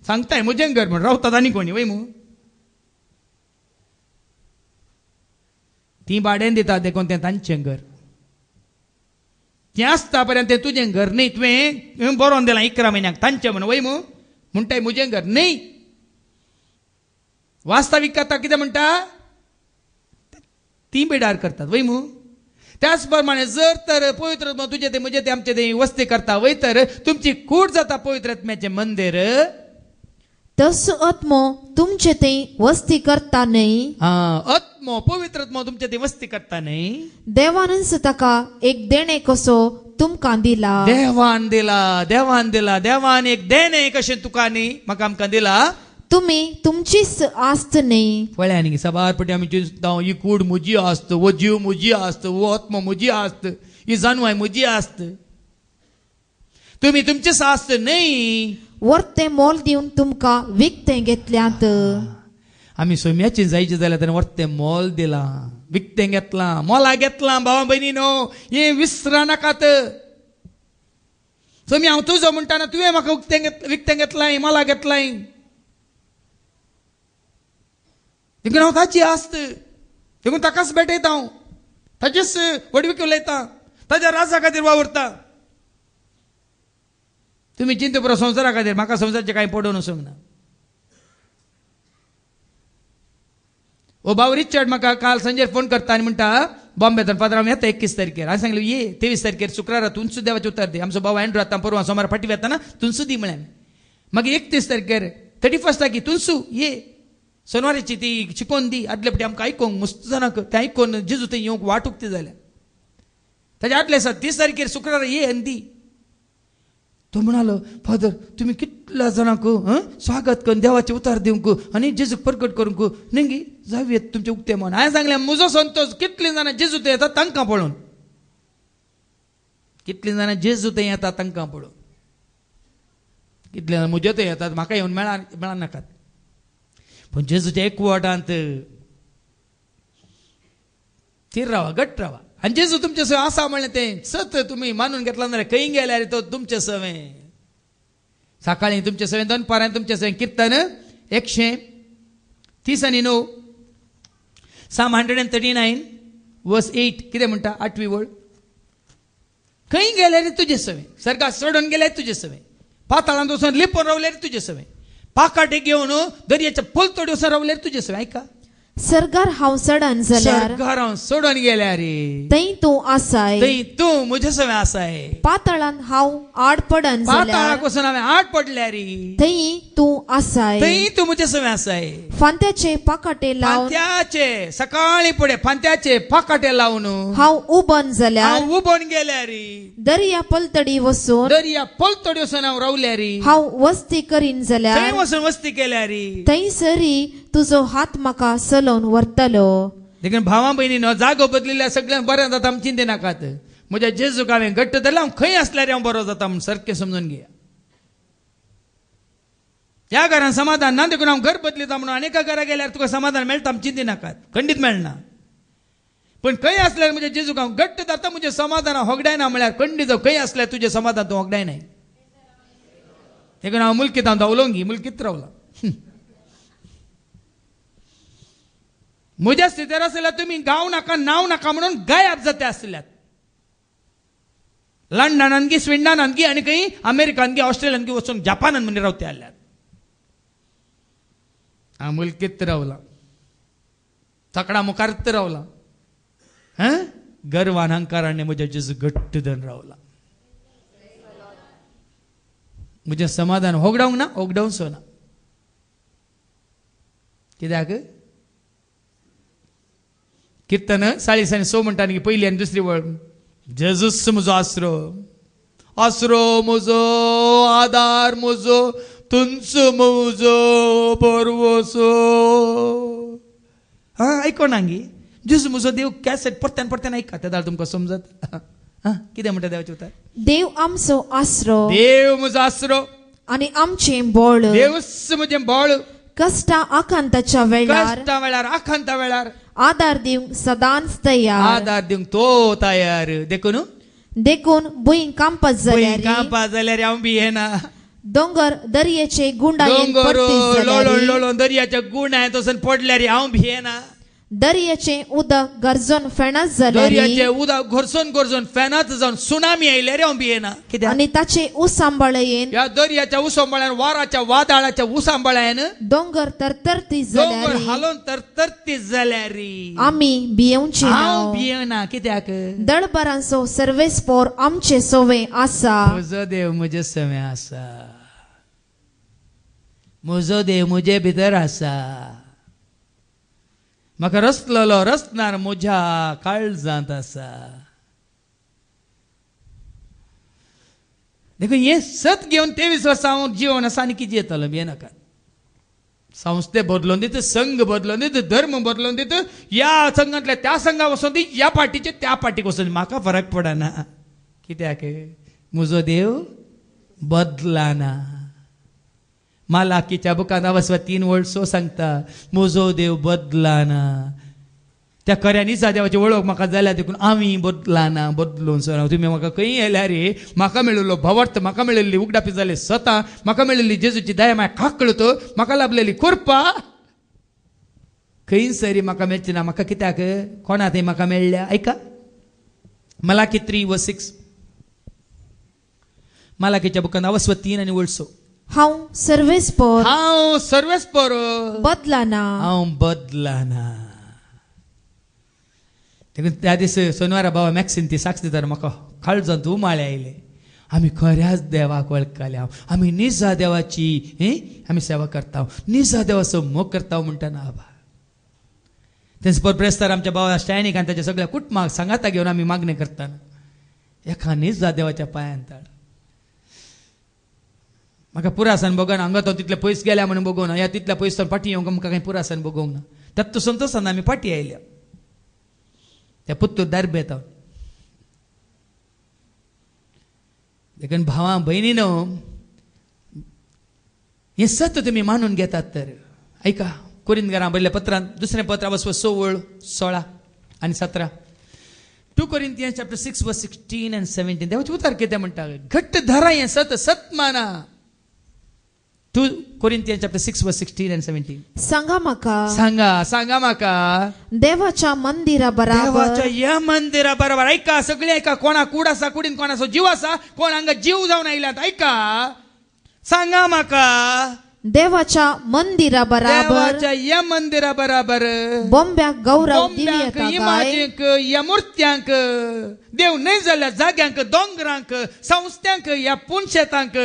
सांगताय म्हजें घर म्हण रावतात आनी कोणी वय मू ती भाड्यान दितात देखून तें तांचें घर तें आसता पर्यंत तें तुजें घर न्ही तुवें बरोवन दिलां 11 म्हयन्याक तांचें म्हण वय मू म्हणटाय म्हजें घर न्ही वास्तवीक कथा कितें म्हणटा ती बेडार करतात वय मू त्याच प्रमाणे जर तर पवित्र आत्मा तुझे ते म्हजे ते आमचे ते वस्ती करता वय तर तुमची कूड जाता पवित्र आत्म्याचें मंदिर तस आत्मो तुमचे थंय वस्ती करता न्ही आत्मो पवित्र आत्मा तुमचे ते वस्ती करता न्ही देवानच ताका एक देणे कसो तुमकां दिला देवान देवान एक देणे कशें तुका न्ही म्हाका आमकां दिला तुमी तुमचीच आस्त न्ही पळय न्ही सबार पटी आमी चिंतता ही कूड म्हजी आस्त वो जीव म्हजी आस्त वो आत्मा म्हजी आस्त ही जानवाय म्हजी आस्त तुमी तुमचीच आस्त न्ही वर्ते मोल दिवन तुमकां विकतें घेतल्यात आमी सोम्याची जायचे जाल्यार ताणें वर्ते मोल दिलां विकतें घेतलां मोला घेतलां भावा भयणीनो हें विसरा नाकात सोमी हांव तुजो म्हणटाना तुवें म्हाका विकतें घेतलां मोला घेतलां देखून हांव ताची आस्त देखून ताकाच भेटयता हांव ताचीच वडवीक उलयता ताच्या राजा खातीर वावरता तुमी चिंता पुरो संवसारा खातीर म्हाका संवसाराचें कांय पडोवन वचोंक ना ओ भाव रिचर्ड म्हाका काल सांजेर फोन करता आनी म्हणटा बॉम्बेतल्यान फादर हांव येता 21 तारखेर हांवें सांगलें ये 23 तारखेर शुक्रारा तूंच देवाचें उतर दी आमचो भाव एंड्रू आतां परवां सोमार फाटीं येताना तूंच दी म्हळें मागीर 31 तारखेर 31 तारखेर तूंच ये सोनवारीची ती शिकोवन दी आदले फाटी आमकां आयकोंक मस्त जाणाक तें आयकोन जेजू थंय येवंक वाट उक्ती जाल्या ताच्या आदले दिसा 30 तारखेर शुक्रारा ये आनी दी तो म्हणालो फादर तुमी कितल्या जाणांक स्वागत करून देवाचे उतार दिवंक आनी जेजूक प्रकट करूंक नेंगी जावयेत तुमचे उक्ते म्हण हांवें सांगलें म्हजो संतोश कितलीं जाणां जेजू थंय येतात तांकां पळोवन कितलीं जाणां जेजू थंय येतात तांकां पळोवन कितले जाणां म्हजे थंय येतात म्हाका येवन मेळनाकात पण जेजूच्या एकवटांत थीर रावा घट्ट रावा आनी जेजू तुमचे सवय आसा म्हणलें तें सत तुमी मानून घेतला जाल्यार खंय गेल्यार तो तुमचे सवय सकाळीं तुमचे सवय दनपारां तुमचे सवय किर्तन 130 आणि 9 Psalm 139 वर्स 8 कितें म्हणटा 8वी वळ खंय गेल्यार तुजे सवय सर्गाक सोडून गेल्यार तुजे सवय पाताळांत वचून लिपोवन रावल्यार तुजे सवय पाकाटे घेवन दर्याच्या पोलतोडी वचून रावल्यार तुजे सवय ऐका सर्गार हांव चडन जाल्यार सर्गार हांव सोडून गेल्यार थंय तूं आसाय. थंय तूं म्हजे सवे आसाय. पातळान हांव आड पडन जाल्यार पाताळाक वचून हांवें आड पडल्यार थंय तूं आसाय. थंय तूं म्हजे सवे आसाय. फांत्याचे पाकाटे लावन फांत्याचे सकाळी फुडें फांत्याचे पाकाटे लावन हांव उबन जाल्यार हांव उबोन गेल्यार दर्या पलतडी वचून दर्या पलतडी वचून हांव रावल्यार हांव वस्ती करीन थंय जाल्यार वचून वस्ती केल्यार थंयसरी तुजो हात म्हाका चलोवन व्हरतलो. देखून भावां भयणीनो जागो बदलिल्ल्या सगळ्यांक बरें जाता आमी चिंते नाकात. म्हज्या जेजूक हांवें घट्ट धरला. हांव खंय आसल्यार हांव बरो जाता म्हूण सारकें समजून घेया. ह्या घरान समाधान ना देखून हांव घर बदलिता म्हणून आनी एका घरा गेल्यार तुका समाधान मेळटा आमी चिंते नाकात. खंडीत मेळना. पण खंय आसल्यार म्हज्या जेजूक हांव घट्ट धरता. म्हजें समाधान होगडायना म्हळ्यार खंडीत जावं. खंय आसल्यार तुजें समाधान तूं होगडायनाय. देखून हांव मुल्कीत हांव धांवलोंगी मुल्कीत रावला. म्हज्या स्थितीर आसल्यार तुमी गाव नाका नांव नाका म्हणून गायब जाते आसल्यात. लंडनान गी स्विडनान गी आनी खंय अमेरिकान गी ऑस्ट्रेलियान गी वचून जपानान म्हणजे रावते आसल्यात. हांव मुल्कीत रावला. तकडा मुखारत रावला. गर्वान अहंकाराने म्हज्या जेजू घट्ट धरून रावला. म्हजें समाधान होगडावंक ना होगडावचो ना. कित्याक कीर्तन 40:6 म्हणटा न्ही पयली आनी दुसरी वळ. जेजूस म्हजो आसरो आसरो म्हजो आदार म्हजो तुंच म्हजो परवसो. आयकोना गी जेजू म्हजो देव कॅसेट परत्यान परत्यान ऐका तेदार तुमकां समजत. कितें म्हणटा देवाचें उतर. देव आमचो आसरो देव म्हजो आसरो आनी आमचें बळ. देवच म्हजें बळ. कष्टा आकांताच्या वेळार कष्टा वेळार आखांता वेळार आदार दिवंक सदांच तयार. आदार दिवंक तो तयार. देखून भुंय कांपत जाल्यार कांपा जाल्यार हांव भियेना. दोंगर दर्याचे गुंडायेन दोंगर परतीत लोळोन जाल्यार लोळोन दर्याच्या गुणायत वचून पडल्यार हांव भियेना. दर्याचे उदक गरजून फेणत जाल्यार दर्याचे उदक घरसून घरसून फेनात जावन सुनामी आयल्यार हांव भियेना. कित्याक आनी ताचे उसांबळयेन ह्या दर्याच्या उसांबळ्यान वाराच्या वादळाच्या उसांबळ्यान दोंगर तरतरती दोंगर जाल्यार हालोवन तरतरती जाल्यार आमी भियेवची हांव ना. भियेना. कित्याक दळबरांचो सर्वेस्पोर आमचे सोवे आसा. म्हजो देव म्हजे सवे आसा. म्हजो देव म्हजे भितर आसा. म्हाका रचलेलो रचणार म्हज्या काळजांत आसा. देखून हे सत घेवन 23 वर्सां हांव जिवन आसा आनी कितें येतलो भियेनाका. संस्थे बदलून दित संघ बदलून दित धर्म बदलून दित ह्या संघांतल्या त्या संघा वचून दी ह्या पार्टीचे त्या पार्टीक वचून म्हाका फरक पडना. कित्याक म्हजो देव बदलाना. मालाकीच्या बुकान 3:6 सांगता म्हजो देव बदलाना. त्या खऱ्या निसा देवाची वळख म्हाका जाल्या देखून आमी बदलाना बदलून सर. तुमी म्हाका खंय येयल्यार म्हाका मेळिल्लो भवर्थ म्हाका मेळिल्ली उगडापी जाले सतां म्हाका मेळिल्ली जेजूची दया म्हाका काकळत म्हाका लाभलेली कुरपा खंय सरी म्हाका मेळची ना. म्हाका कित्याक कोणा थंय म्हाका मेळ्ळ्या. ऐका मालाकी 3:6 मालाकीच्या बुकान 3:6 हांव सर्वेस्पोर हांव सर्वेस्पोर बदलाना. हांव बदलाना. देखून त्या दीस सोनवारा बाबा मॅक्सीन ती साक्ष दिता म्हाका काळजांत उमाळे आयले. आमी खऱ्याच देवाक वळखले. आमी निजा देवाची आमी सेवा करता. निजा देवाचो मोग करता म्हणटाना आबा तेच प्रेस्तार आमच्या बाबा स्टॅनिक आनी ताच्या सगळ्या कुटुंबाक सांगाता घेवन आमी मागणी करताना एका निजा देवाच्या पांयान ताळ. म्हाका पुरासान बघून हांगा तो तितले पयस गेल्या म्हणून बघून ह्या तितल्या पयस फाटी येवंक म्हाका काही पुरासान बघूंक ना. त्यात संतोशान आमी फाटी आयल्या त्या पुत्तूर दारबेत. देखून भावां भयणीनो हे सत तुमी मानून घेतात तर ऐका. कोरिंथीकारां बरयल्ल्या पत्रांत दुसरें पत्र 16 आनी 17 2 Corinthians chapter 6 verse 16 and 17 देवाचे उतार कितें म्हणटा. घट्ट धरा हें सत सत माना. 2 Corinthians chapter 6 verse 16 and 17 सांगा म्हाका देवाच्या मंदिरा बराबर या मंदिरा बरोबर. ऐका सगळे ऐका. कोणा कूड आसा कुडीन कोणाचो जीव आसा कोण हांगा जीव जावन आयल्यात. ऐका सांगा म्हाका देवाच्या मंदिरा बराबर देवाच्या या मंदिरा बराबर बोंब्याक गौरव दिव्यता गाय इमाजींक या मूर्त्यांक देव नाही जाल्ल्या जाग्यांक दोंगरांक संस्थ्यांक या पुणशेतांक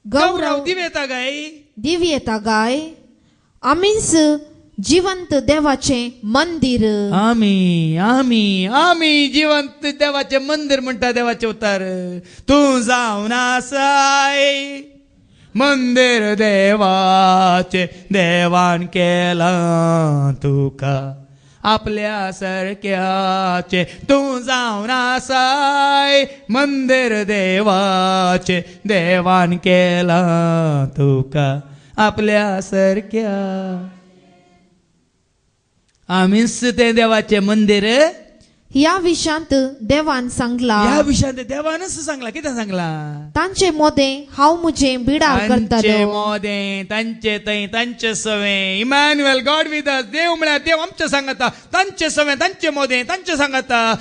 गौरव दिव्यता गाय दिव्यता गाय आमीच जिवंत देवाचे मंदिर आमी आमी आमी जिवंत देवाचे मंदिर म्हणटा देवाचे उतार तू जावन आसाय मंदिर देवाचे देवान केला तुका आपल्या सारक्याचे तू जावन आसाय मंदिर देवाचे देवान केला तुका आपल्या सारक्या आमीच ते देवाचे मंदिर या विषयांत देवान सांगला या विषयात देवानच सांगला किती सांगला तांचे मोदे हांव मुझे बिडार तांचे करतलो मोदे तांचे थंय तांचे सवे इमॅन्युअल गॉड विथ अस देव म्हळ्यार देव आमचे सांगता तांचे सवे तांचे मोदे तांचे सांगता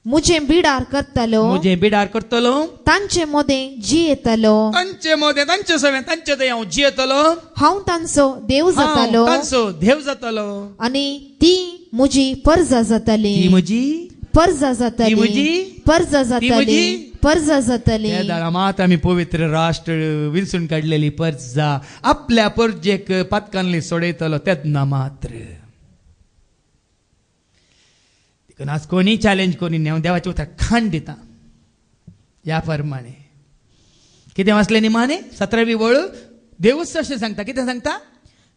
मुझे बिडार करतलो मुझे बिडार करतलो तांचे मोदे जियेतलो तांचे मोदे तांचे सवे तांचे थंय हांव जियेतलो हांव तांचो देव जातलो हांव तांचो देव जातलो आणि ती मुजी पर्जा जातली ती म्हजी पर्जा ती जातली मुजी पर्जा ती जातली मुजी पर्जा जातली त्या दाळा मात आम्ही पवित्र राष्ट्र विंचून काढलेली पर्जा आपल्या पर्जेक पातकांनी सोडयतलो तेन्ना मात्र आज कोणी चॅलेंज कोणी नेऊन देवाचे उतर खांड दिता या प्रमाणे किती वाचले निमाने 17वी वळ देवच अशें सांगता किती सांगता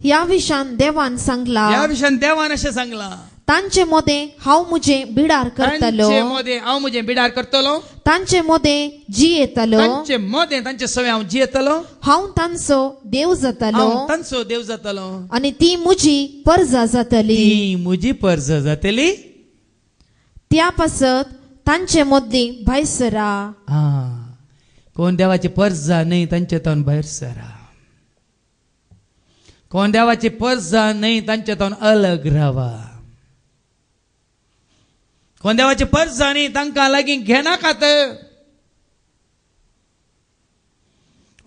या विषयान देवान सांगला या विशयान देवान अशें सांगला तांचे मोदे हांव मुझे बिडार करतलो तांचे मोदे हांव म्हजें बिडार करतलो तांचे मोदे जियेतलो तांचे मोदे तांचे सवे हांव जियेतलो हांव तांचो देव जातलो हांव तांचो देव जातलो आणि ती मुजी पर्जा जातली ती म्हजी पर्ज जातली त्या पासत तांचे मदली भायर सरा कोण देवाची पर्जा नाही तांचे तावन भायर सरा कोण देवाची पर्जा नाही तांचे तावन अलग रावा कोण देवाची पर्जा नाही तांकां लागीं घेनाकात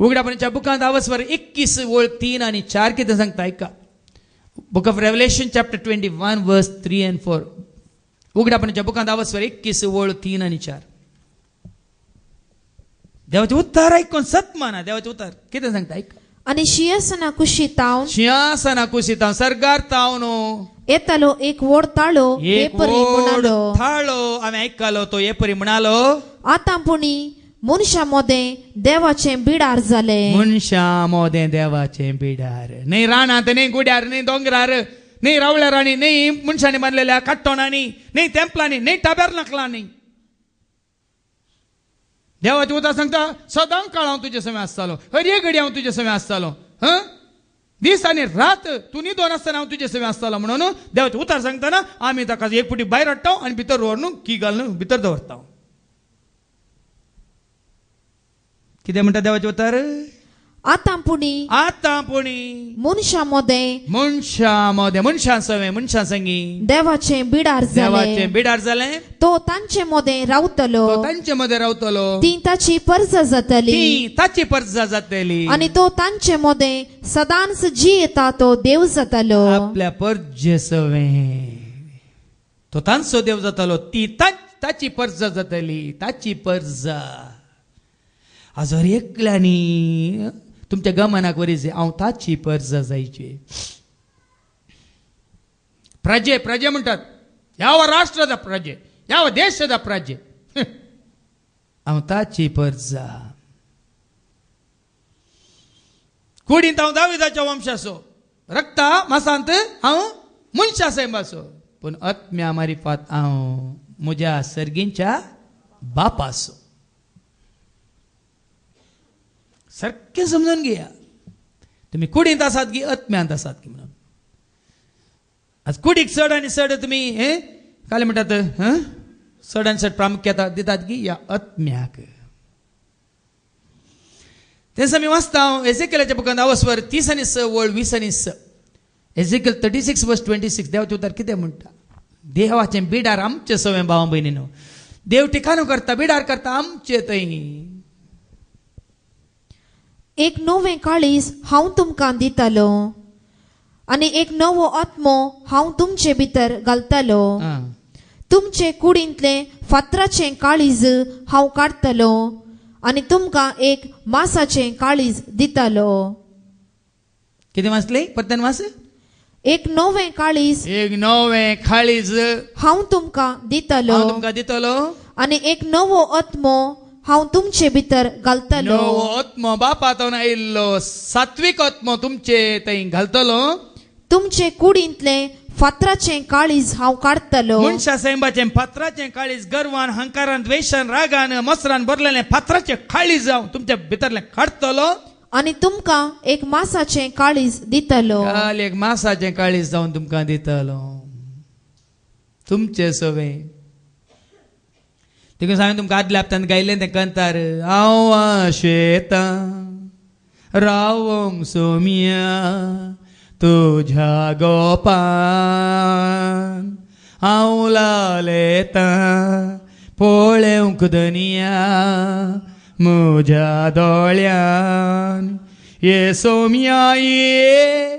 उगडापणीच्या बुकांत आवस्वर 21 वळ 3 आणि 4 कितें सांगता ऐका बुक ऑफ रेवलेशन चॅप्टर 21 वर्स 3 and 4 उगडापणीच्या बुकांत आवस्वर 21 वळ 3 आणि 4 देवाचे उत्तर ऐकून सत माना देवाचे उत्तर कितें सांगता ऐका आणि शियसना कुशीतावन सिंहासना कुशीतावन सरगार तावनो येतलो एक वोडताळो एक पेपरी म्हणालो थाळो आम्ही ऐकलो तो येपरी म्हणालो आता पुणी मनशा मोदे देवाचे बिडार जाले मनशा मोदे देवाचे बिडार नाही रानात नाही गुड्यार नाही डोंगरार नाही रावळ्यार आणि नाही मनशांनी बांधलेल्या काट्टोणांनी नाही तेंपलांनी नाही टाबेरनाकलांनी देवाचे उतर सांगता सदां काळ हांव तुजे समें आसतालो हर एक घडी हांव तुजे समें आसतालो दीस आनी रात तूं न्हिदोन आसतना हांव तुजे समें आसतालो म्हणून देवाचे उतर सांगतना आमी ताका एक फुटी भायर हाडटा आनी भितर व्हरून की घालून भितर दवरता कितें म्हणटा देवाचे उतर आता पुणी मनशा मोदे मनशां सवे मनशां संगी देवाचे बिडार देवाचे जाले बिडार जाले तो तांचे मोदे रावतलो तो तांचे मध्ये रावतलो ती ताची पर्जा जातली ती ताची पर्जा जातली आणि तो तांचे मोदे सदांच जी येता तो देव जातलो आपल्या पर्जे सवे तो तांचो देव जातलो ती ताची पर्जा जातली ताची पर्जा आजवर एकल्यानी तुमच्या गमनाक वरीचे हांव ताची पर्जा जायची प्रजे म्हणटात ಯಾವ राष्ट्ರದ प्रजे ಯಾವ देशದ प्रजे हांव ताची पर्जा कुडींत हांव दाविदाच्या वंशाचो रक्ता मासांत हांव मनशा सैमाचो पूण आत्म्या मारिफात हांव म्हज्या सर्गींच्या बापाचो सारखें समजून घेया तुम्ही कुडींत आसात की आत्म्यांत आसात की म्हणून आज कुडीक चड आनी चड तुमी काले म्हणटात चड आनी चड प्रामुख्यता दितात की या आत्म्याक तेच आमी वाचता हांव एझेकियेलाच्या बुकांत आवस्वर 30 आणि 6 वळ 20 आणि 6 एझेकियल 36 वर्स 26 देवाचे उतर कितें म्हणटा देवाचे बिडार आमचे सवे भाव भयणीनो देव ठिकाणो करता बिडार करता आमचे थंय एक नवें काळीज हांव तुमकां दितलो आनी एक नवो आत्मो हांव तुमचे भितर घालतलो. तुमचे कुडींतले फातराचें काळीज हांव काडटलो आनी तुमकां एक मासाचें काळीज दितलो. कितें वाचले परतन वाच. एक नवें काळीज एक नवें काळीज हांव तुमकां दितलो तुमकां दितलो आनी एक नवो आत्मो हांव तुमचे भितर घालतलो. नवो आत्मो बापातून आयिल्लो सात्विक आत्मो तुमचे थंय घालतलो. तुमचे कुडींतले फातराचें काळीज हांव काडटलो. मनशा सैंबाचें फातराचें काळीज गर्वान हंकारान द्वेशान रागान मसरान भरलेलें फातराचें काळीज हांव तुमच्या भितरलें काडटलो आनी तुमकां एक मासाचें काळीज दितलो. काल एक मासाचें काळीज जावन तुमकां दितलो. तुमचे सवे देखून सांगून तुमकां आदल्या हप्त्यान गायलें तें कंतार. हांव आशेता रावोंक सोम्या तुझ्या गोपान हांव लालेता पळोवंक दुनिया म्हज्या दोळ्यान. ये सोम्या ये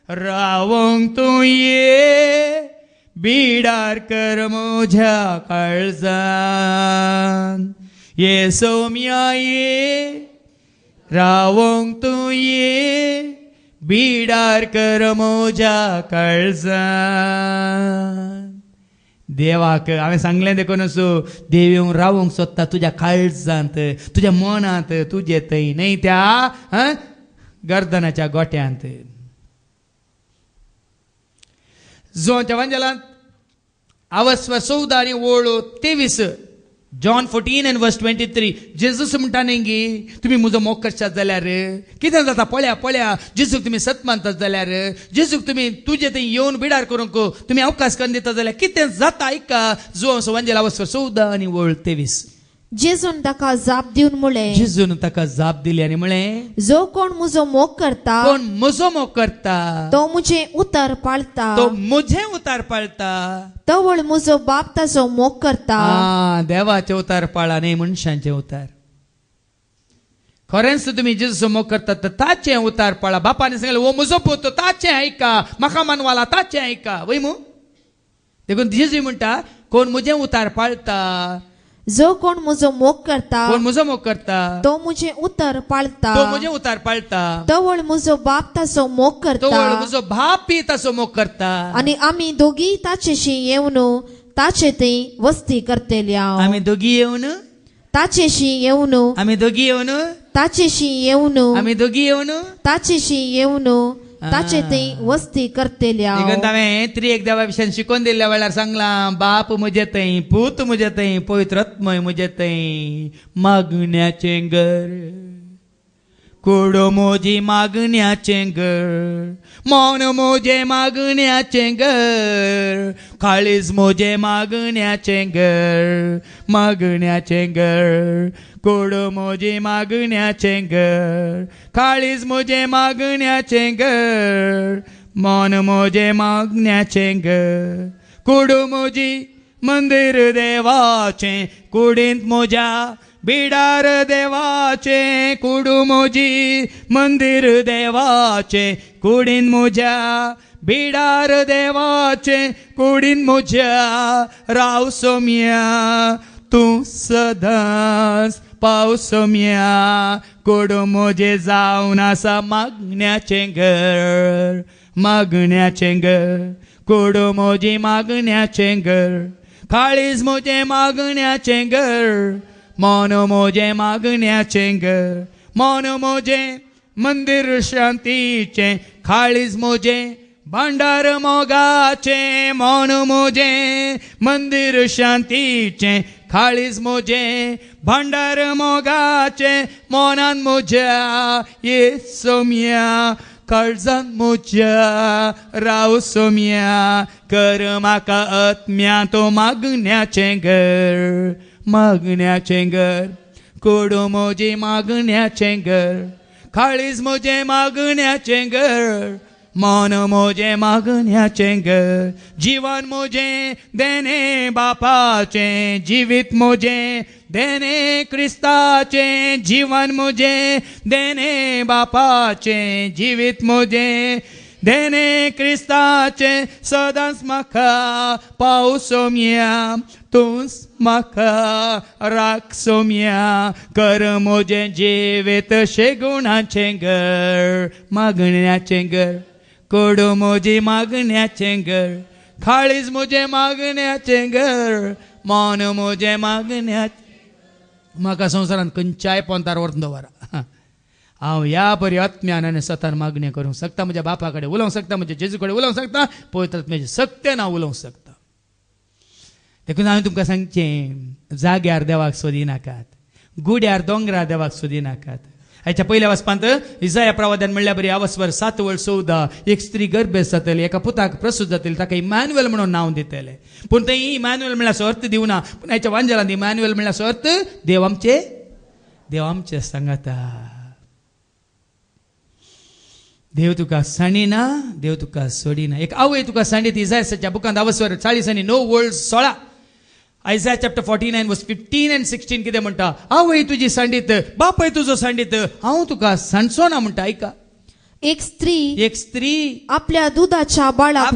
रावोंक तूं ये बिडार कर म्हज्या काळजान. ये सोम्या ये रावोंक तूं ये बिडार कर म्हज्या काळजान. देवाक हांवें सांगलें देखून असो देव येवन रावोंक सोदता तुज्या काळजांत तुज्या मनांत तुजे थंय न्हय त्या गर्दनाच्या गोट्यांत. जोच्या वंजलांत अवस्व 14 आनी ओळ 23 जॉन 14 and verse 23 जेजूस म्हणटा न्ही तुमी म्हजो मोग करशात जाल्यार कितें जाता पळया पळया. जेजूक तुमी सत मानतात जाल्यार जेजूक तुमी तुजे थंय येवन बिडार करूंक तुमी अवकाश करून दिता जाल्यार कितें जाता ऐका. जो वंजल अवस्व 14 आनी ओळ 23. जेजून ताका जाप दिवन म्हळें. जेजून ताका जाप दिली आनी म्हळें जो कोण म्हजो मोग करता कोण म्हजो मोग करता तो म्हजें उतर पाळता. तो म्हजें उतार पाळता. तवळ म्हजो बाप ताचो मोग करता. देवाचे उतार पाळा न्ही मनशांचे उतार. खरेंच तुमी जेजूचो मोग करतात तर ताचे उतार पाळा. बापाने सांगलें वो म्हजो पूत ताचें आयका म्हाका मानवाला ताचें आयका वय मू. देखून जेजू म्हणटा कोण म्हजें उतार पाळता जो कोण म्हजो मोग करता कोण म्हजो मोग करता तो म्हजें उतर पाळता. तो म्हजें उतार पाळता. तवळ म्हजो बाप ताचो मोग तो करता म्हजो बापी ताचो मोग करता. आनी आमी दोगी ताचेशी येवन ताचे थंय वस्ती करतल्या. आमी दोगी येवन ताचेशी येवन आमी दोगी येवन ताचेशी येवन आमी दोगी येवन ताचेशी येवन ताचे थंय वस्ती करतल्या. देखून हांवें त्रिएक देवा विशयान शिकोवन दिल्ल्या वेळार सांगलां बाप म्हजे थंय पूत म्हजे थंय पवित्र आत्मय म्हजे थंय मागण्याचें घर. कोडो मोजी मागण्याचें घर. मौन मोजे मागण्याचें घर. काळीज मोजे मागण्याचें घर. मागण्याचें घर. कोडो मोजे मागण्याचें घर. काळीज मोजे मागण्याचें घर. मौन मोजे मागण्याचें घर. कोडो मोजी मंदिर देवाचें कुडींत मोज्या बिडार देवाचें. कुडू मोजी मंदिर देवाचें कुडींत मोज्या बिडार देवाचें कुडींत मोज्या राव सोम्या तूं सदांच पाव सोम्या. कोडू मोजे जावन आसा मागण्याचें घर. मागण्याचें घर. कोडू मोजी मागण्याचें घर. काळीज मोजे मागण्याचें घर. मौन मोजे मागण्याचें घर. मौन मोजे मंदिर शांतीचें. काळीज मोजे भांडार मोगाचें. मौन मोजे मंदिर शांतीचें. काळीज मोजे भांडार मोगाचें. मौनान मोज्या ये सोम्या काळजान मोज्या राव सोम्या. कर म्हाका आत्म्या तो मागण्याचें घर. मागण्याचें घर. कोडो मोजे मागण्याचें घर. काळीज मोजे मागण्याचें घर. मौन मोजे मागण्याचें घर. जीवन मोजे देणे बापाचें. जिवीत मोजे देणे क्रिस्ताचे जीवन मुझे, देणे बापाचे जीवित मुझे, देणे क्रिस्ताचे सदांच म्हाका पावस सोम्या, तूंच म्हाका राख सोम्या, कर मुझे जिवीत शेगुणाचें घर, मागण्याचें घर, कोडू म्हजे मागण्याचें घर, काळीज म्हजे मागण्याचें घर, मौन म्हजे मागण्याचें, म्हाका संवसारांत खंयच्याय पंथार व्हरून दवरा, हांव ह्या बरी आत्म्यान आनी सतान मागणी करूंक शकता, म्हज्या बापा कडेन उलोवंक शकता, म्हज्या जेजू कडेन उलोवंक शकता, पवित्र आत्म्याचे सक्तेन हांव उलोवंक शकता. देखून हांवें तुमकां सांगचें, जाग्यार देवाक सोदी नाकात, गुड्यार दोंगरार देवाक सोदी नाकात. हाच्या पयल्या वचपांत इसाया प्रवाद्यान म्हणल्या बरी आवस्वर 7:14 एक स्त्री गर्भेस जातली, एका पुताक प्रसूत जातली, ताका इमॅन्युएल म्हणून नांव दितले. पूण थंय इमॅन्युएल म्हणल्याचो अर्थ दिवना, पूण हाच्या वांजलांत इमॅन्युएल म्हणल्याचो अर्थ देव आमचे सांगाता. देव तुका सांडिना, देव तुका सोडिना. एक आवय तुका सांडीत इसायाच्या बुकांत आवस्वर 40:9-16 Isaiah chapter 49:15 and 16 कितें म्हणटा, आवय तुजी सांडीत, बापाय तुजो सांडीत, हांव तुका सांडचो ना म्हणटा. ऐका, एक स्त्री आपल्या दुधाच्या बाळाक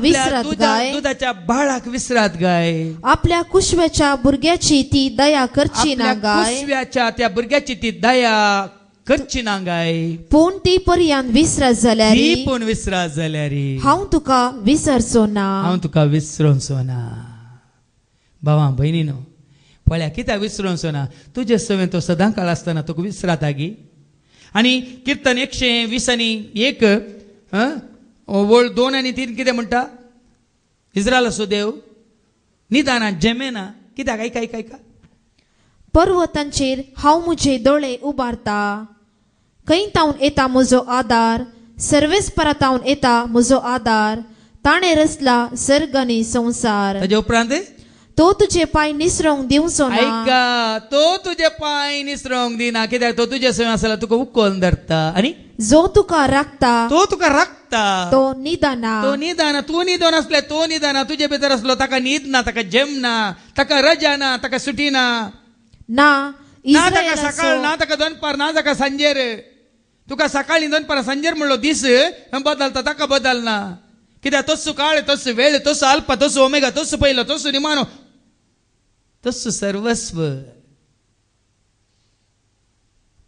विसरात गाय, आपल्या कुशव्याच्या भुरग्याची ती दया करची ना गाय, कुशव्याच्या त्या भुरग्याची ती दया करची ना गाय. पूण ती पर्यंत विसरत जाल्यार हांव तुका विसरचो ना, हांव तुका विसरोंचो ना. भावा बहिणीनो, पळया कित्याक विसरोंचो ना, तुजे सवेन तो सदां काळ आसतना तुका विसराता गी. आनी किर्तन 120:1 वळ 2 आनी 3 कितें म्हणटा, इस्रायलाचो देव निदाना जेमेना. कित्याक ऐका, पर्वतांचेर हांव म्हजे दोळे उबारता, खंयतावन येता म्हजो आदार, सर्वेस्परातावन येता म्हजो आदार, ताणें रचला सर्ग आनी संवसार. ताजे उपरांत तो तुझे पाय निसरोंक दिवचो ना. ऐका, तो तुझे पाय निसरोंक दिना, कित्याक तो तुजे सवय आसला तुका उखोवन धरता. आनी जो तुका राखता तो निदाना. तूं न्हिदोन आसले, तो निदाना. तुजे भितर आसलो ताका न्हीद ना, ताका जेम ना, ताका रजा ना, ताका सुटी ना, ना ताका सकाळ ना, ताका दनपार ना, ताका सांजेर. तुका सकाळी दनपार सांजेर म्हणलो दीस बदलता, ताका बदलना. कित्याक तस्सो काळ, तस्सो वेळ, तस्सो अल्पा, तस्सो ओमेगा, तस्सो पयलो, तस्सो निमानो, तस्सो सर्वस्व.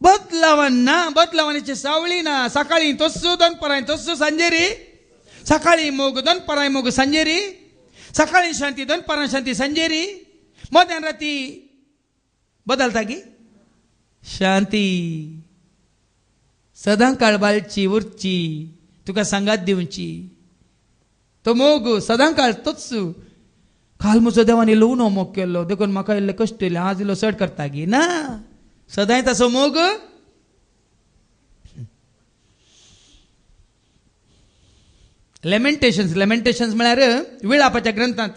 बदलावांची सावळी ना. सकाळी तस्सो, दनपाराय तस्सो, सांजेरी सकाळी मोग, दनपाराय मोग, सांजेरी सकाळी शांती, दनपाराय शांती, सांजेरी मध्यान राती बदलता गी शांती. सदां काळ बाळची उरची, तुका सांगात दिवची. तो मोग सदां काळ तोच. काल म्हजो देवान इल्लो उणो मोग केल्लो, देखून म्हाका इल्ले कश्ट येयले, आज इल्लो चड करता गी ना. सदांय तसो मोग. लेमेंटेशन्स म्हळ्यार विलापाच्या ग्रंथांत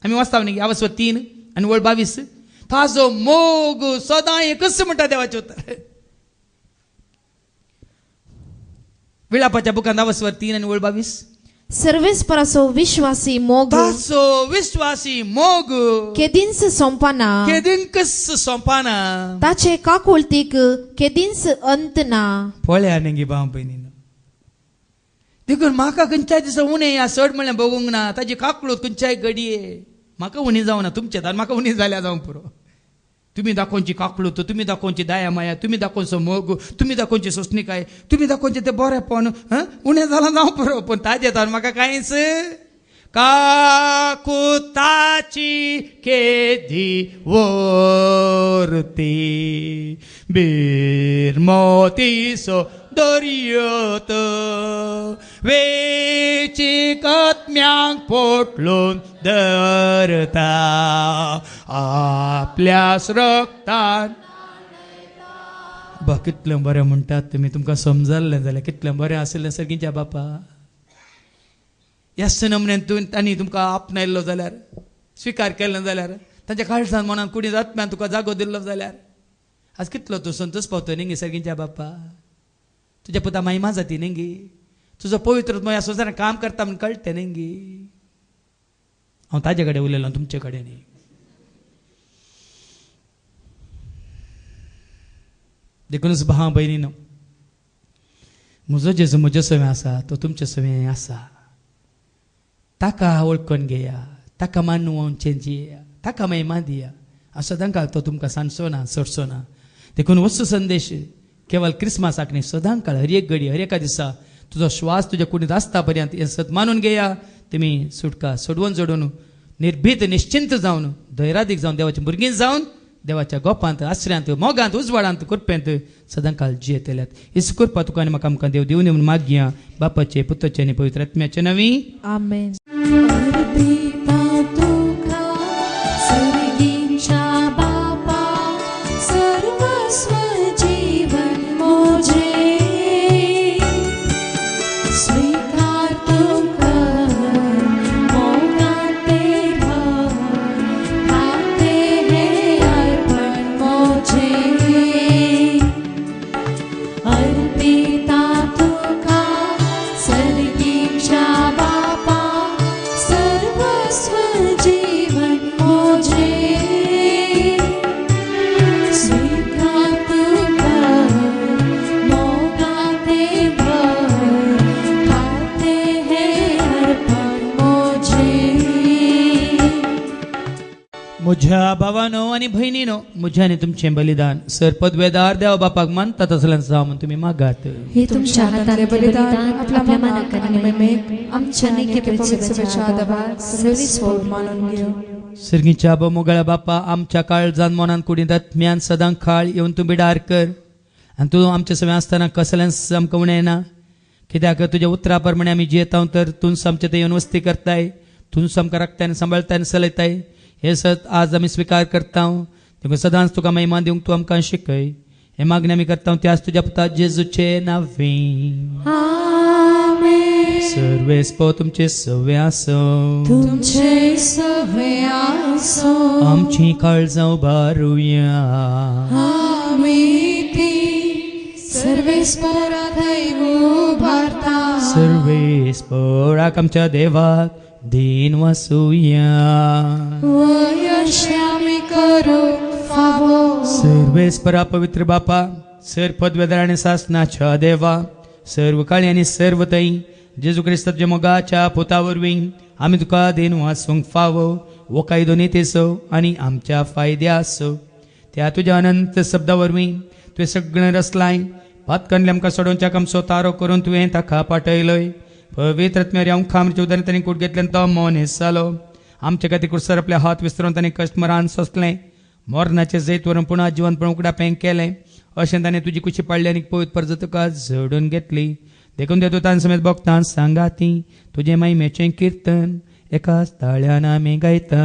आमी वाचता न्ही, आवस्वर 3 आनी वळ 22. ताजो मोग सदां एकच म्हणटा देवाचें उतर. विलापाच्या बुकांत आवस्वर 3 आनी वळ 22. सर्वेस्पराचो विश्वासी मोग, ताचो विश्वासी मोग केदींच सोंपना, ताचे काकुळतीक केदींच अंत ना. पळया नेंगी भाव भयणीनो, देखून म्हाका खंयच्याय दिसा उणें या चड म्हणल्यार बगूंक ना. ताजी काकूळत खंयच्याय घडये म्हाका उणी जावना. तुमचे तर म्हाका उणी जाल्या जावं पुरो. तुम्ही दाखोवची काकूळत, तुम्ही दाखोवची दया माया, तुम्ही दाखोवचो मोग, तुम्ही दाखोवची सोसणीकाय, तुम्ही दाखोवचे ते बरेपण उणें जालां जावं पुरो. पूण ताजे तर म्हाका कांयच काकुताची केदी वरती बिरमोतीसो दर्यत वेची कत्म्यांक पोटलून धरता आपल्यास रक्तान. कितलें बरें म्हणटात तुमी. तुमकां समजल्लें जाल्यार कितलें बरें आसलें सर्गीच्या बापा. ह्या नमण्यान तांणी तुमकां आपणायल्लो जाल्यार, स्विकार केल्लो जाल्यार, तांच्या काळजांत मनान कुडी आत्म्यान तुका जागो दिल्लो जाल्यार आज कितलो तूं संतोश पावतो नेंगी सर्गीच्या बापा. तुज्या पुता महिमा जाती नेंगी. तुजो पवित्र ह्या संवसारांत काम करता म्हूण कळटें नेंगी. हांव ताजे कडेन उलयलो, तुमचे कडेन न्ही. देखूनच भाव भयणीनो, म्हजो जेजू म्हजे सवे आसा तो तुमचे सवे आसा. ताका वळखून घेया, ताका मानून चेंजिया, ताका महिमा दिया. असं सदांकाळ तो तुमकां सांडचो ना, सोडचो ना. देखून वस्तू संदेश केवळ क्रिस्मसाक न्ही, सदांकाळ हर एक घडी हर एका दिसा तुजो श्वास तुज्या कुडींत आसता पर्यंत हे सत मानून घेया. तुमी सुटका सोडवून जोडून निर्भीत निश्चिंत जावन धैर्यादीक जावन देवाची भुरगीं जावन देवाच्या गोपांत आश्रयांत मोगांत उजवाडांत कृपेंत सदांकाळ जियेतल्यात. हिच कृपा तुका आनी म्हाका आमकां देव दिवनी म्हणून मागया बापाचे पुत्राचे आनी पवित्र आत्म्याचे नवी आमेन. म्हज्या भावानो आनी भयणीनो, म्हज्या आनी तुमचें बलिदान सर पदवेदार देवा बापाक मानतात असल्यान जावं म्हूण तुमी मागात. हे तुमच्या हातांतले बलिदान आपल्या मनाक आनी महिमेक आमच्या निकेपरीचे सभेच्या आदाराक सर्विस्फोट मानून घेव. सर्गीच्या मोगळ्या बापा, आमच्या काळजान मनान कुडींत आत्म्यान सदां काळ येवन तूं बिडार कर. आनी तूं आमचे सगळें आसतना कसलेंच आमकां उणेना. कित्याक तुज्या उतरा प्रमाणे आमी जियेता तर तूंच आमचे थंय येवन वस्ती करताय, तूंच आमकां राखताय सांबाळताय आनी चलयताय. हे सत आज आमी स्विकार करता. देखून सदांच तुका महिमा दिवंक तूं आमकां शिकय. हे मागणी आमी करता त्याच तुज्या पुता जेजूचे नांवे. सर्वेस्पो तुमचे सवे आसो, तुमचे सवे आसो. आमची काळजां उबारुया. आमी ती सर्वेस्परा दैव उबारता. सर्वेस्पराक आमच्या देवाक दिन वासुया. वयश्यामी करो फावो. सर्वेस्परा पवित्र बापा, सर पदवेदार आनी सासनाच्या देवा, सर्व काळी आनी सर्व तई जेजू क्रिस्ताच्या मोगाच्या पुता वरवीं आमी तुका दिन वासूंक फावो. वो कायदो नितेसो आनी आमच्या फायद्यासो. त्या तुज्या अनंत शब्दा वरवीं तुवें सगळें रचलाय. पातकांतले आमकां सोडोवच्याक आमचो तारो करून तुवें ताका पाठयलोय. पवित्र आत्म्यारी आमकां आमच्या उदारण तांणी कूट घेतल्यान तो मोन जालो. आमच्या खातीर कुसर आपले हात विस्तरून तांणी कश्ट मरान सोंसलें. मोरनाचें जैत व्हरून पुन्हा जिवंतपण उकडापें केलें. अशें ताणें तुजी कुशी पाडली आनी पवित्र परज तुका जोडून घेतली. देखून देव तान समेत भक्तां सांगाती तुजें महिमेचें किर्तन एकाच ताळ्यान आमी गायता.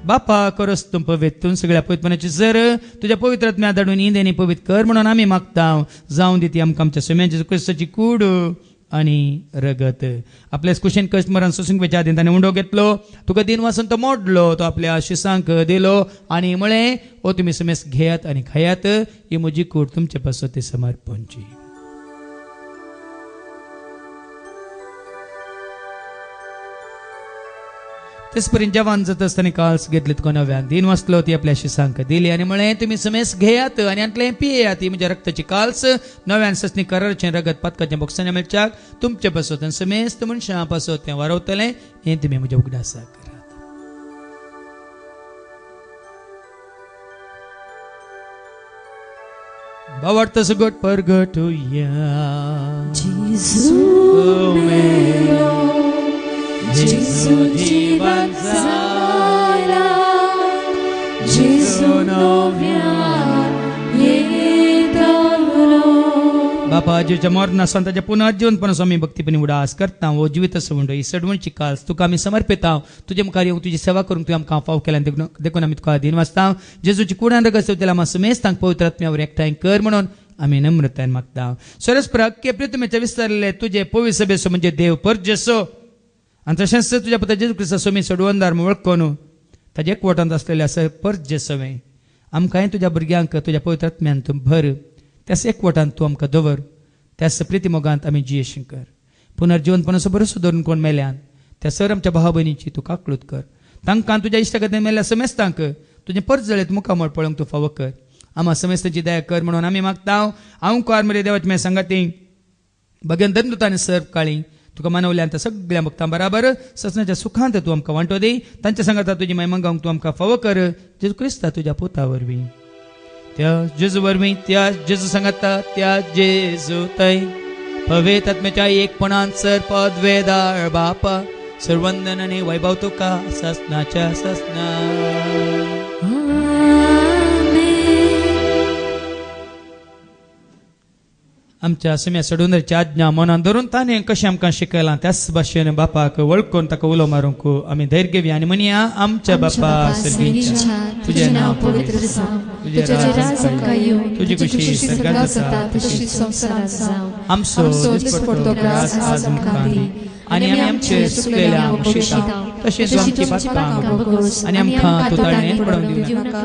बापा करस तूं पवित्र, तूं सगळ्या पवित्रपणाची जर तुझ्या पवित्र आत्म्या धाडून इंदेनी पवित्र कर म्हणून आमी मागता. जावं दी ती आमकां आमच्या सोम्याची क्रिस्ताची कूड आनी रगत. आपल्या कुशीन कश्ट मरण सोसूंक वेच्या आदीं ताणें उंडो घेतलो. तुका दिन वासून तो मोडलो, तो आपल्या शिसांक दिलो आनी म्हळें ओ तुमी समेस घेयात आनी खायात, ही म्हजी कूड तुमचे पासो ती समर्पणची. तेचपर्यंत जेवण जाता आसतना काल्स घेतली तुका नव्यान दिन वाचलो, ती आपल्या शिसांक दिली आनी म्हळें तुमी समेस घेयात आनी आंतलें पियेयात, ही म्हज्या रक्ताची काल्स नव्यान ससनी करारचें रगत पातकाचें बोक्सांनी मेळच्याक तुमचे पासत आनी समेस्त मनशां पासत तें वारवतलें, हें तुमी म्हज्या उगडासाक करात. भावार्थ सगट परगटुया जेजू मेलो, जेजू जीवन जाला, जेजू नव्यान येतलो. बापा आजीच्या मरणासान ताच्या पुनर्जीवनपणाचो आमी भक्तीपणी उडास करता. वो जिवीत संवंड ही सडवणची कास तुका आमी समर्पिता. तुजे मुखार येवंक तुजी सेवा करूंक तुवें आमकां फाव केल्या देखून आमी तुका दिन वाचता. जेजूची कुडान रगत तेला आमी समेज तांक पवित्र आत्म्यावर एकठांय कर म्हणून आमी नम्रतायेन मागता. सरस्पर अख्खे प्रितमेचे विस्तारले तुजे पवित्र सभेचो म्हणजे देव परजेसो आनी तशेंच तुज्या पुता जेजू क्रिस्ता सोमी सडवंदार वळखून ताजे एकवटांत आसलेले परजे सवे आमकांय तुज्या भुरग्यांक तुज्या पवित्र आत्म्यान तूं भर. त्याच एकवटांत तूं आमकां दवर. त्याच प्रिती मोगांत आमी जियेशीं कर. पुनर्जीवनपणाचो भरोसो धरून कोण मेल्यान त्या सर आमच्या भावा भयणीची तूं काकळूत कर. तांकां तुज्या इश्टगतीन मेल्ल्या समेस्तांक तुजें परत जळेत मुखामळ पळोवंक तूं फावो कर. आम्हा समेस्तांची दया कर म्हणून आमी मागता. हांव कुआर मरे देवाची म्हाज्या संगाती भगवान धर्मदूत आनी सर काळी तुका मानवल्यान त्या सगळ्या भक्तां बराबर ससनाच्या सुखांत तूं आमकां वांटो दी. तांच्या सांगाता तुजी महिमा गावंक तूं आमकां फावो कर. जेजू क्रिस्ता तुज्या पुता वरवीं त्या जेजू वरवीं त्या जेजू सांगाता त्या जेजू तय पवित्र आत्म्याच्या एकपणान सर पद वेदाळ बापा सर्वंदन आनी वैभव तुका ससनाच्या ससना. आमच्या सम्या सडूंदरच्या आज्ञा मनान धरून ताणें कशें आमकां शिकयलां त्याच भाशेन बापाक वळखून ताका उलो मारूंक आमी धैर्य घेवया आनी म्हणया आमच्या बापा सर्गीच्या तुजें नांव पवित्र जावं, तुजें राज येवं, तुजी खुशी स्वर्गांत जाता तशीच संवसारांत जावं. आमचो दिसपट्टो ग्रास आज आमकां दी आनी आमी आमचे चुकलेल्यांक बक्षिता तशेंच आमची पातकां बगोस आनी आमकां तूं ताळणेंत पडोवंक दिवं नाका.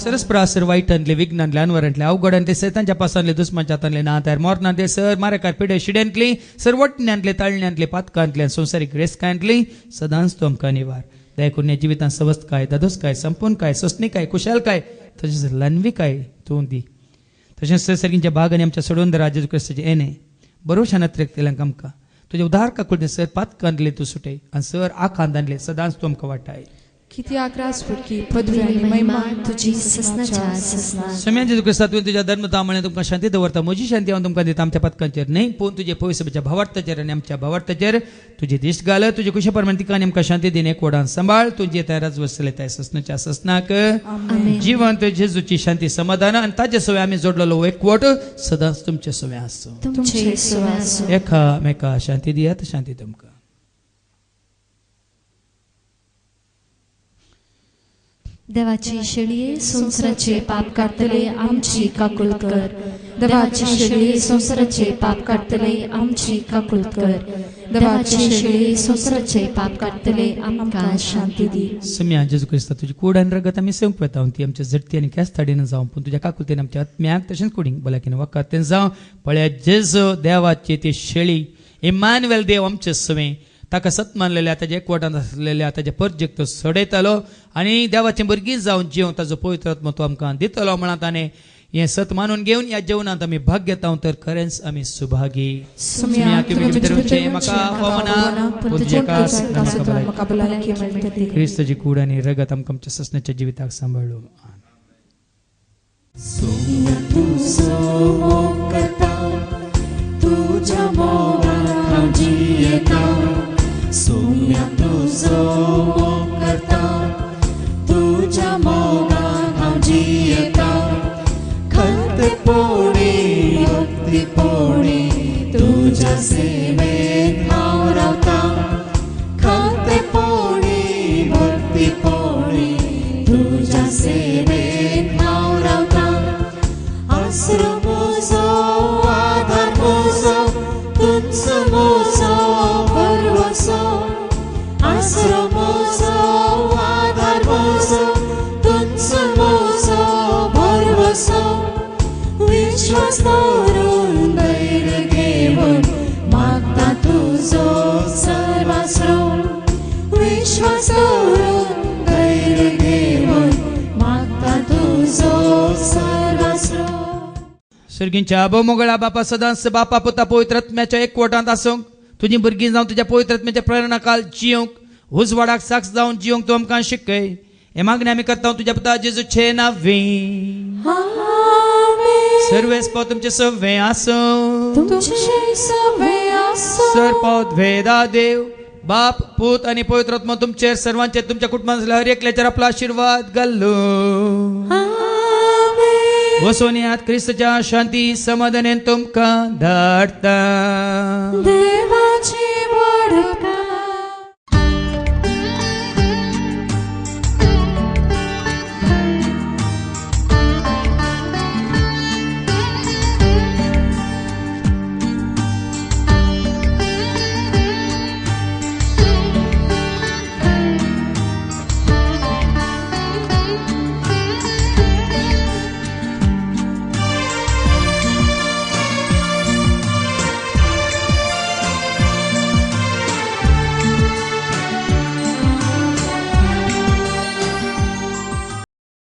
सरस्परासर वाईटांतले विघ्नांतले अनवरांतले अवघडांतले सैतांच्या पासांतले दुस्मांच्यातले नात्यार मोरणांतले सर मारेकार पिडे शिड्यांतली सरवटण्यांतले ताळण्यांतले पातकांतले संवसारीक रेस्कांतली सदांच तूं आमकां निवार. दया करून ह्या जिवितांत सवस्त काय दादोस काय संपून काय सोसणी काय कुशाल काय तशेंच लनवी काय तूं दी. तशेंच सर्गींच्या भाग आनी आमच्या सडोंदर जेजू क्रिस्ताचे येणे बरोवशा नत्रेक आमकां तुजे उदार काकुळें सर पातकांतले तूं सुटय आनी सर आखांदांतले सदांच तूं आमकां वाटाय. किती आग्रासपुरकी पदवी आनी महिमा तुजी ससनाच्या ससना. सम्या जेजू क्रिस्ता तुवें तुज्या धर्मतामणे तुमकां शांती दवरता. म्हजी शांती हांव तुमकां दिता आमच्या पातकांचेर न्हय पूण तुजे पवित्र सभेच्या भावार्थाचेर आनी आमच्या भावार्थाचेर तुजी दिश्ट घाल. तुजे कुशे परमाण तिका आनी आमकां शांती दिन एकवटान सांबाळ. तुजी तयाराच वसले त्या ससनाच्या ससनाक जिवंत जेजूची शांती समाधान आनी ताचे सवय आमी जोडलेलो एकवट सदांच तुमचे सवय आसूं. एकामेका शांती दियात. शांती तुमकां. देवाची शेळये संसाराचे पाप काढतले आमची काकुळत कर. देवाची शेळये संसाराचे पाप काढतले आमची काकुळत कर. देवाची शेळये संसाराचे पाप काढतले आमकां शांती दी. सम्या जेजू क्रिस्ता तुजी कूड आनी रगत आमी सेवंक वेता ती आमच्या झटती आनी केस थाडीन जावं पूण तुज्या काकुलतेन आमच्या आत्म्याक तशेंच कुडींक भलायकेन वकात जावं. पळया जेजू देवाची ती शेळी इमानुएल देव आमचे सवे ताका सत मानलेल्या ताच्या एकवटांत आसलेल्या ताच्या परजेक तो सडयतालो आनी देवाचें भुरगीं जावन जिवंक ताजो पवित्र आत्मो तो आमकां दितलो म्हणून ताणें हें सत मानून घेवन ह्या जेवणांत आमी भाग घेता तर खरेंच आमी सुभागी. क्रिस्ताची कूड आनी रगत आमकां आमच्या ससनाच्या जिविताक सांबाळ्ळो. सोम्या तुजो मोग करता तुज्या मोगान हांव जियेता. खंतपोळी भक्तीपोळी तुज्या सेवेत हांव रावता. खंतपोळी भक्तीपोळी तुज्या सेवेत हांव रावता. आसरो म्हजो आधार म्हजो तुंच म्हजो आसरो म्हजो आधार म्हजो तुंच म्हजो भरवसो. विश्वास दवरून धैर्य घेवन मागता तुजो सर्वास्रो. विश्वास दवरून धैर्य घेवन मागता तुजो सर्वास्रो. सर्गींच्या मोगळा बापा सदांच बापा पुता पवित्र आत्म्याच्या एकवटांत आसूंक तुजी भुरगीं जावन तुज्या पवित्र आत्म्याच्या प्रेरणा काल जियोंक उजवाडाक साक्ष जावन जियोंक तूं आमकां शिकय. हे मागणी आम्ही करता तुझ्या पुता जेजूचे नावे आमेन. सर्वेस्प तुमचे सव्वे आसो तुमचे सवे आसो. सरपद वेदा देव बाप पूत आणि पवित्र आत्मा तुमचे सर्वांचे तुमच्या कुटुंबांतल्या हर एकल्याचेर आपला आशीर्वाद घालो. आमेन. वसोन्यात क्रिस्तच्या शांती समाधानान तुमकां धाडटा. देवाची